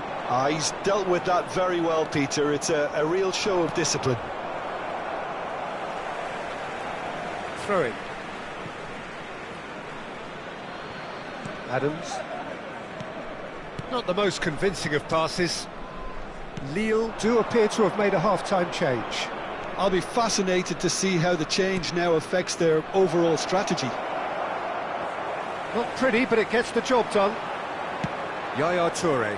He's dealt with that very well, Peter. It's a real show of discipline. Throwing. Adams. Not the most convincing of passes. Lille do appear to have made a half-time change. I'll be fascinated to see how the change now affects their overall strategy. Not pretty, but it gets the job done. Yaya Toure.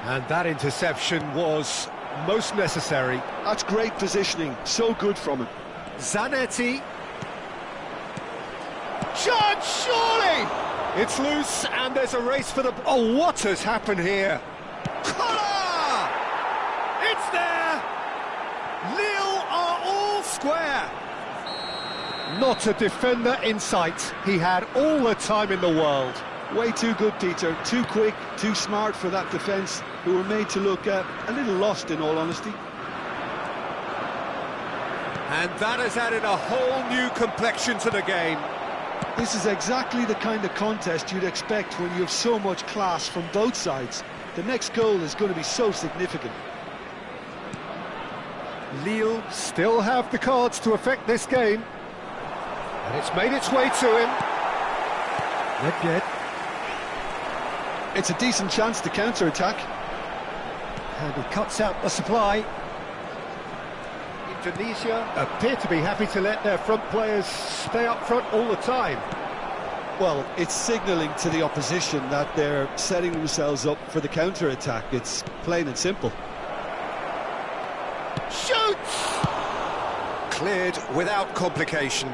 And that interception was most necessary. That's great positioning, so good from him. Zanetti. Judge, surely! It's loose, and there's a race for the... Oh, what has happened here? Koller! It's there! Lille are all square. Not a defender in sight. He had all the time in the world. Way too good, Peter. Too quick, too smart for that defence, who were made to look a little lost, in all honesty. And that has added a whole new complexion to the game. This is exactly the kind of contest you'd expect when you have so much class from both sides. The next goal is going to be so significant. Lille still have the cards to affect this game. And it's made its way to him. Not yet. It's a decent chance to counter-attack. And he cuts out the supply. Indonesia appear to be happy to let their front players stay up front all the time. Well, it's signalling to the opposition that they're setting themselves up for the counter-attack. It's plain and simple. Shoots! Cleared without complication.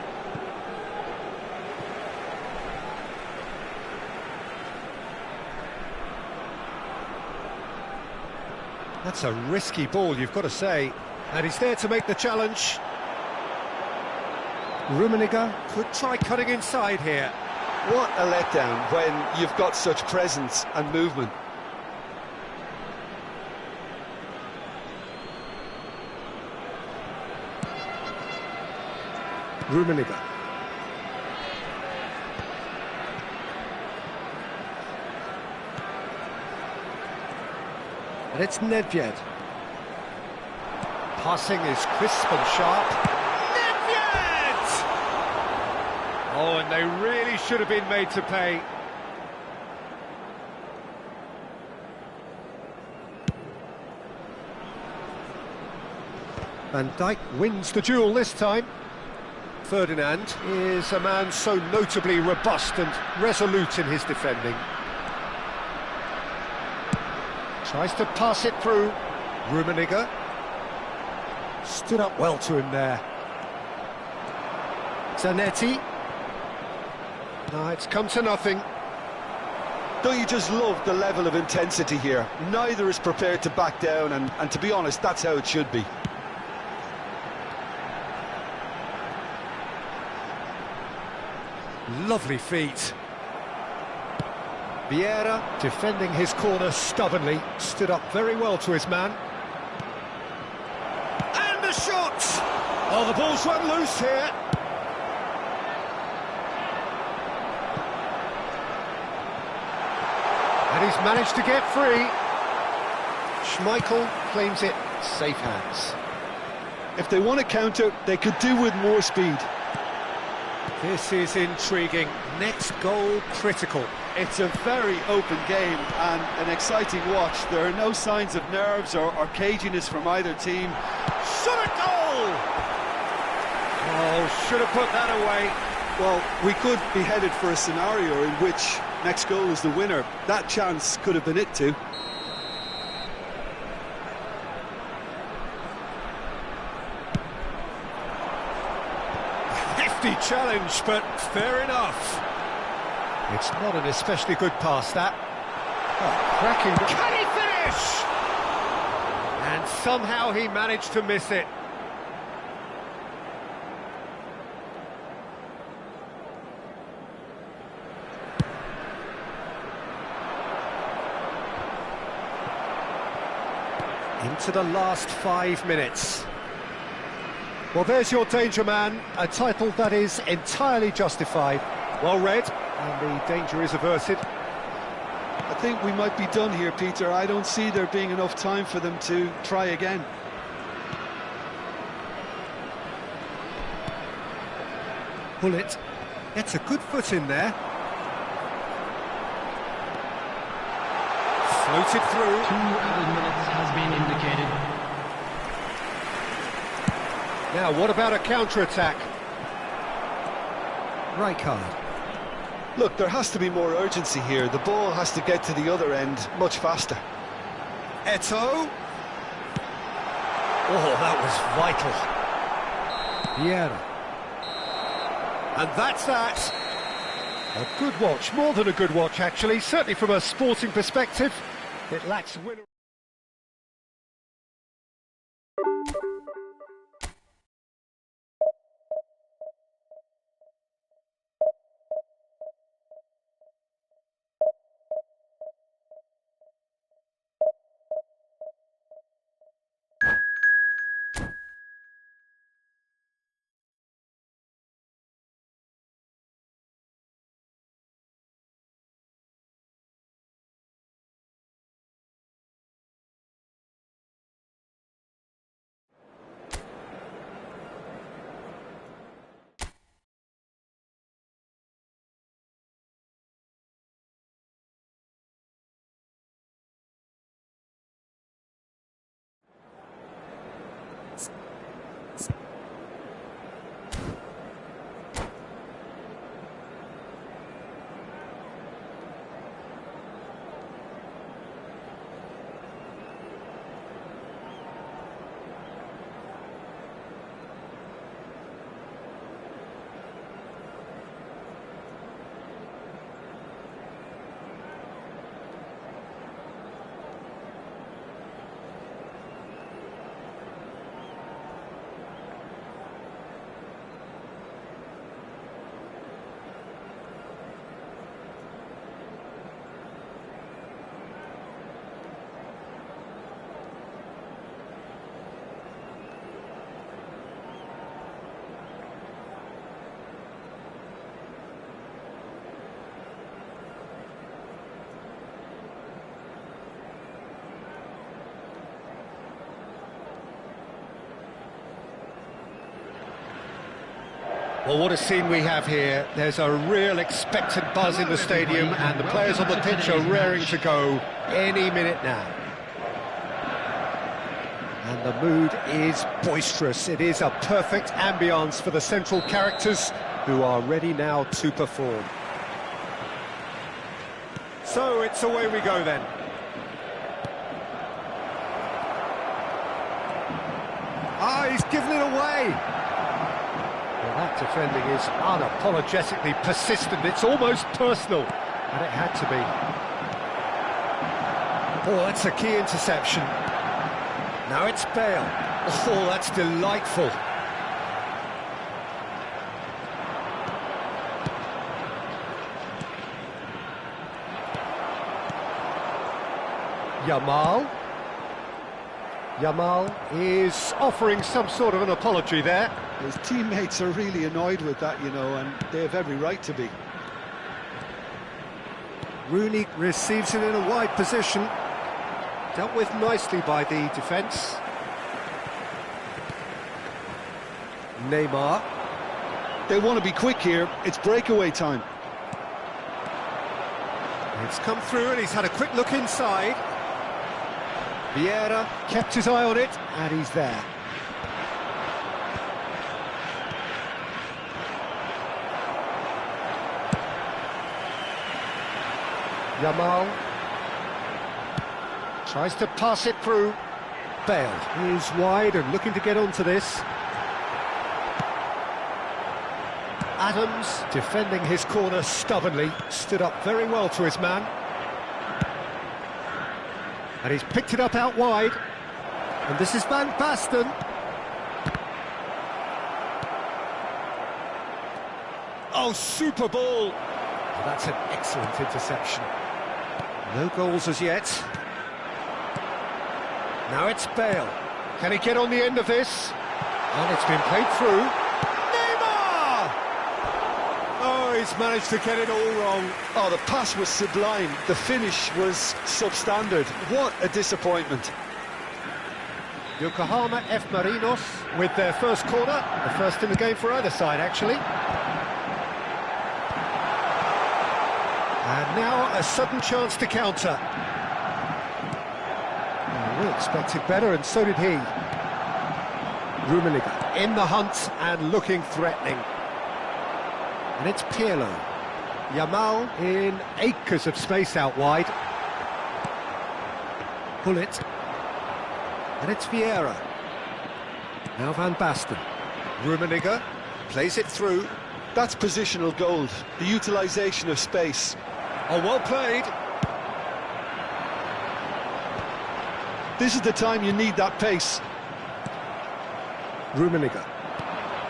That's a risky ball, you've got to say. And he's there to make the challenge. Rummenigge could try cutting inside here. What a letdown when you've got such presence and movement. Rummenigge. And it's Nedved. Passing is crisp and sharp. Nedved! Oh, and they really should have been made to pay. Van Dijk wins the duel this time. Ferdinand is a man so notably robust and resolute in his defending. Tries to pass it through. Rummenigge stood up well to him there. Zanetti. No, it's come to nothing. Don't you just love the level of intensity here? Neither is prepared to back down, and to be honest, that's how it should be. Lovely feet. Vieira, defending his corner stubbornly, stood up very well to his man. And the shot! Oh, the ball's run loose here. And he's managed to get free. Schmeichel claims it, safe hands. If they want to counter, they could do with more speed. This is intriguing. Next goal critical. It's a very open game and an exciting watch. There are no signs of nerves or caginess from either team. Shot a goal! Oh, should have put that away. Well, we could be headed for a scenario in which next goal is the winner. That chance could have been it too. Hefty challenge, but fair enough. It's not an especially good pass, that. Oh, cracking. Can he finish? And somehow he managed to miss it. Into the last 5 minutes. Well, there's your danger man, a title that is entirely justified. Well read, and the danger is averted. I think we might be done here, Peter. I don't see there being enough time for them to try again. Bullet gets a good foot in there. Floated through. 2 added minutes has been indicated. Now, what about a counter-attack? Rijkaard. Look, there has to be more urgency here. The ball has to get to the other end much faster. Eto'o. Oh, that was vital. Vieira. And that's that. A good watch, more than a good watch, actually. Certainly from a sporting perspective, it lacks winner. Well, what a scene we have here. There's a real expectant buzz in the stadium, and the players on the pitch are raring to go any minute now. And the mood is boisterous. It is a perfect ambience for the central characters, who are ready now to perform. So it's away we go then. Ah, he's given it away. Well, that defending is unapologetically persistent. It's almost personal, and it had to be. Oh, that's a key interception. Now it's Bale. Oh, that's delightful. Yamal is offering some sort of an apology there. His teammates are really annoyed with that, you know, and they have every right to be. Rooney receives it in a wide position. Dealt with nicely by the defence. Neymar. They want to be quick here. It's breakaway time. It's come through and he's had a quick look inside. Vieira kept his eye on it, and he's there. Yamal tries to pass it through. Bale is wide and looking to get onto this. Adams, defending his corner stubbornly, stood up very well to his man. And he's picked it up out wide. And this is Van Basten. Oh, super ball. Oh, that's an excellent interception. No goals as yet. Now it's Bale. Can he get on the end of this? And it's been played through. Neymar! Oh, he's managed to get it all wrong. Oh, the pass was sublime. The finish was substandard. What a disappointment. Yokohama F. Marinos with their first corner. The first in the game for either side, actually. And now a sudden chance to counter. We expected better, and so did he. Rummenigge in the hunt and looking threatening. And it's Pirlo. Yamal in acres of space out wide. Bullet. And it's Vieira. Now Van Basten. Rummenigge plays it through. That's positional gold, the utilisation of space. Oh, well played. This is the time you need that pace. Rummenigge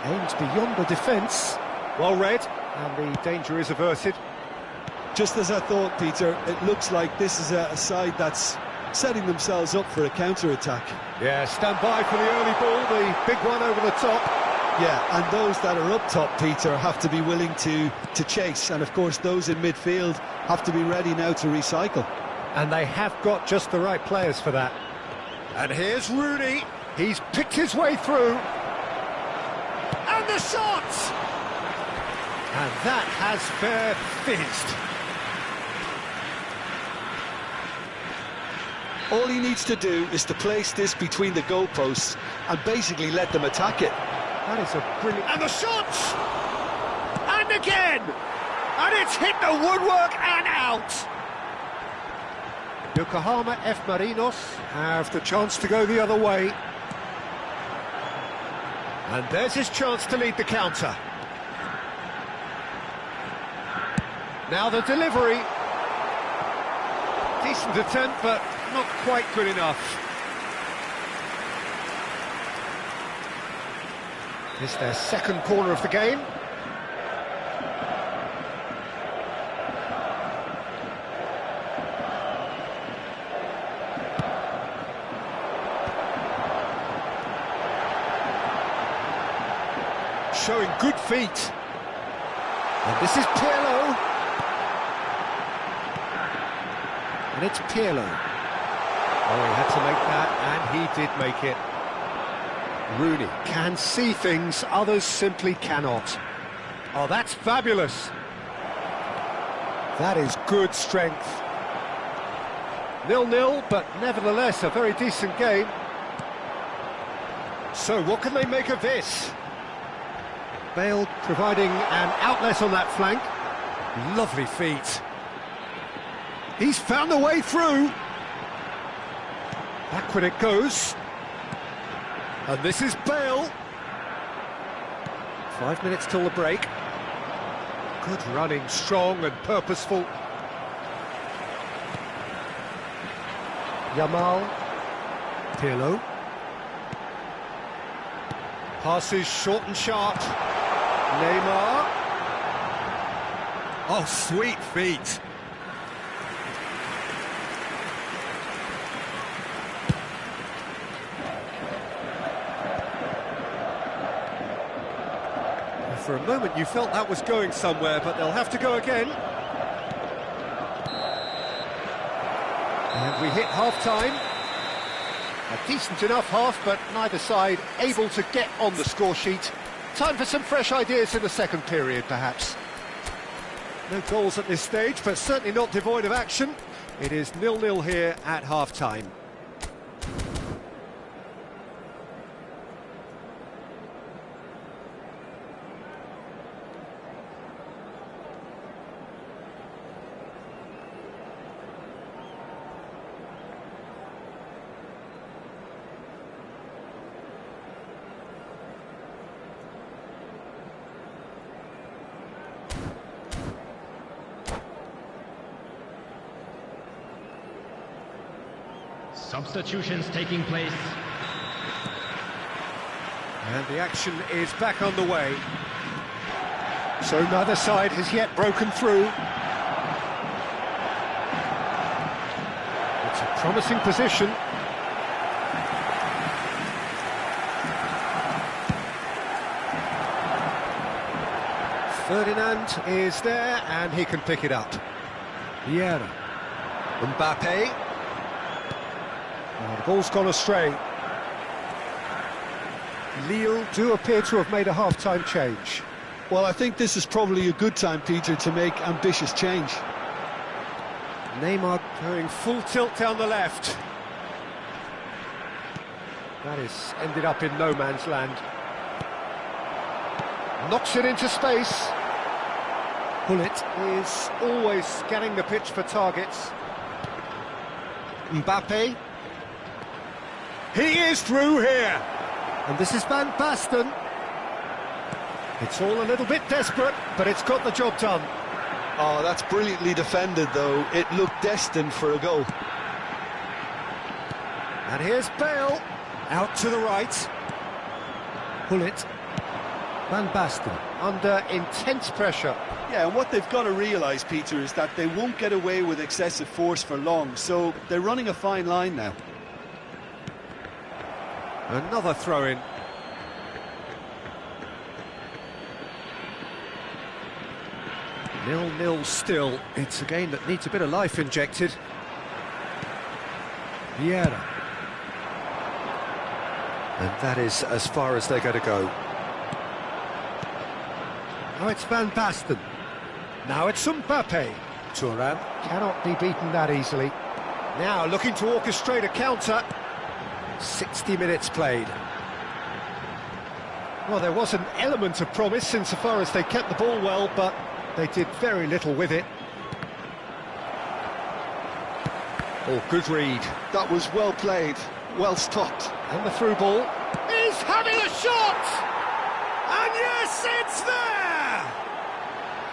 aims beyond the defence. Well read, and the danger is averted. Just as I thought, Peter, it looks like this is a side that's setting themselves up for a counter-attack. Yeah, stand by for the early ball, the big one over the top. Yeah, and those that are up top, Peter, have to be willing to chase. And, of course, those in midfield have to be ready now to recycle. And they have got just the right players for that. And here's Rooney. He's picked his way through. And the shot! And that has fair fizzed. All he needs to do is to place this between the goalposts and basically let them attack it. That is a brilliant... And the shot! And again! And it's hit the woodwork and out! Yokohama F. Marinos have the chance to go the other way. And there's his chance to lead the counter. Now the delivery. Decent attempt, but not quite good enough. It's their second corner of the game. Showing good feet. And this is Pirlo. And it's Pirlo. Oh, he had to make that, and he did make it. Rooney can see things others simply cannot. Oh, that's fabulous. That is good strength. 0-0, but nevertheless a very decent game. So what can they make of this? Bale providing an outlet on that flank. Lovely feet. He's found a way through. Backward it goes. And this is Bale. 5 minutes till the break. Good running, strong and purposeful. Yamal. Pirlo. Passes short and sharp. Neymar. Oh, sweet feet. For a moment you felt that was going somewhere, but they'll have to go again. And we hit half-time. A decent enough half, but neither side able to get on the score sheet. Time for some fresh ideas in the second period, perhaps. No goals at this stage, but certainly not devoid of action. It is 0-0 here at half-time. Substitutions taking place. And the action is back on the way. So neither side has yet broken through. It's a promising position. Ferdinand is there and he can pick it up. Vieira. Mbappe. Oh, the ball's gone astray. Lille do appear to have made a half-time change. Well, I think this is probably a good time, Peter, to make ambitious change. Neymar going full tilt down the left. That is ended up in no man's land. Knocks it into space. Bullet is always scanning the pitch for targets. Mbappe. He is through here. And this is Van Basten. It's all a little bit desperate, but it's got the job done. Oh, that's brilliantly defended, though. It looked destined for a goal. And here's Bale. Out to the right. Bullet. Van Basten under intense pressure. Yeah, and what they've got to realise, Peter, is that they won't get away with excessive force for long, so they're running a fine line now. Another throw-in. Nil-nil still. It's a game that needs a bit of life injected. Vieira. And that is as far as they're going to go. Now it's Van Basten. Now it's Mbappe. Thuram cannot be beaten that easily. Now looking to orchestrate a counter. 60 minutes played. Well, there was an element of promise insofar as they kept the ball well, but they did very little with it. Oh, good read. That was well played, well stopped. And the through ball. He's having a shot! And yes, it's there!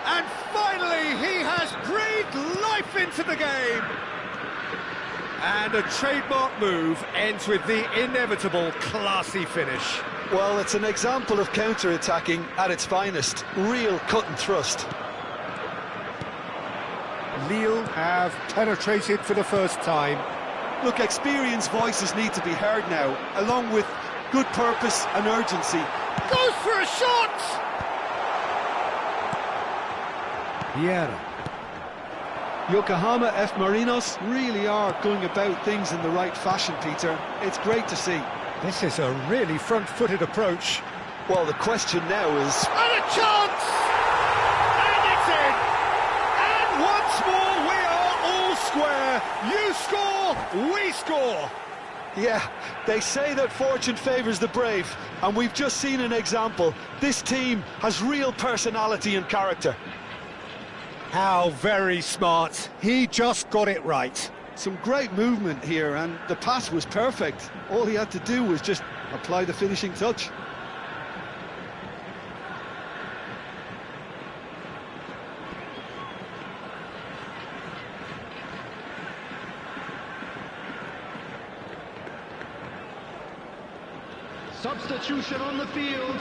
And finally, he has breathed life into the game. And a trademark move ends with the inevitable classy finish. Well, it's an example of counter-attacking at its finest. Real cut and thrust. Lille have penetrated for the first time. Look, experienced voices need to be heard now, along with good purpose and urgency. Goes for a shot! Vieira. Yokohama F. Marinos really are going about things in the right fashion, Peter. It's great to see. This is a really front-footed approach. Well, the question now is... And a chance! Once more, we are all square. You score, we score. Yeah, they say that fortune favours the brave, and we've just seen an example. This team has real personality and character. How very smart. He just got it right. Some great movement here, and the pass was perfect. All he had to do was just apply the finishing touch. Substitution on the field.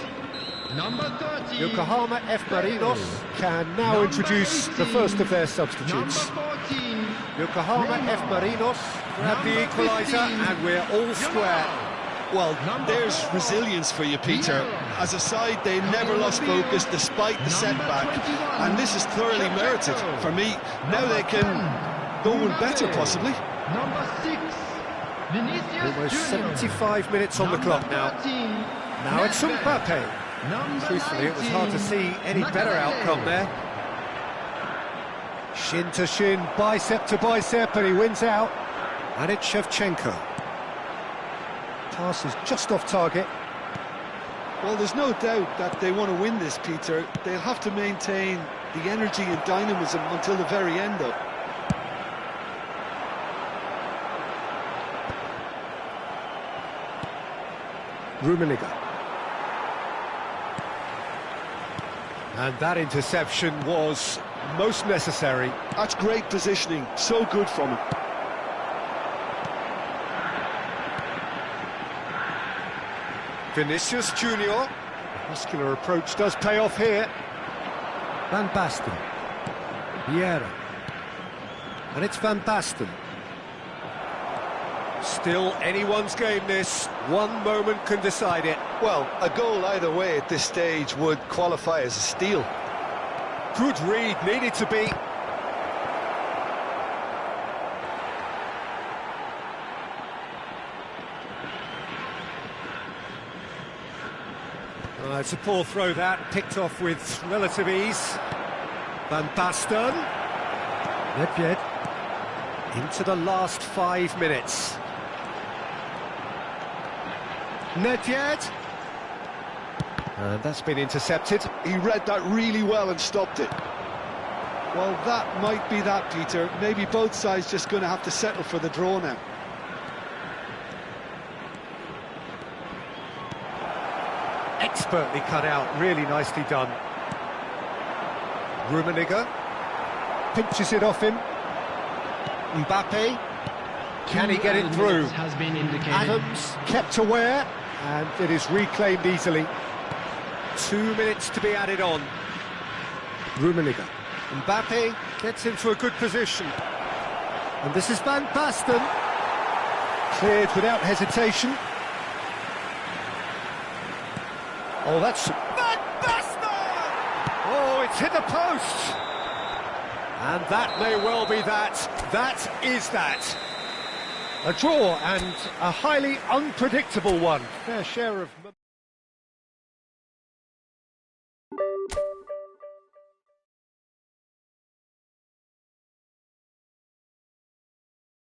Number 30. Yokohama F. Marinos can now introduce the first of their substitutes. Number 14. Yokohama F. Marinos grab the equaliser, and we're all square. Well, there's resilience for you, Peter. As a side, they never lost focus despite the setback, and this is thoroughly merited. For me, now they can go one better, possibly. Number 6. Vinicius Almost Junior. 75 minutes on the clock now. 13. Now it's Mbappe. Number Truthfully, it was hard to 19. see any better outcome there. Shin to shin, bicep to bicep, and he wins out. And it's Shevchenko. Pass is just off target. Well, there's no doubt that they want to win this, Peter. They'll have to maintain the energy and dynamism until the very end, though. Rummenigge. And that interception was most necessary. That's great positioning, so good from him. Vinicius Junior. Muscular approach does pay off here. Van Basten. Vieira. And it's Van Basten. Still anyone's game, this. One moment can decide it. Well, a goal either way at this stage would qualify as a steal. Good read, needed to be. It's a poor throw that, picked off with relative ease. Van Basten. Nedved. Into the last 5 minutes. Nedved. And that's been intercepted. He read that really well and stopped it. Well, that might be that, Peter. Maybe both sides just going to have to settle for the draw now. Expertly cut out, really nicely done. Rummenigge pinches it off him. Mbappe, can he get it through? Has been indicated. Adams kept aware, and it is reclaimed easily. 2 minutes to be added on. Rummenigge. Mbappe gets into a good position. And this is Van Basten. Cleared without hesitation. Oh, that's Van Basten! Oh, it's hit the post! And that may well be that. That is that. A draw, and a highly unpredictable one. Fair share of...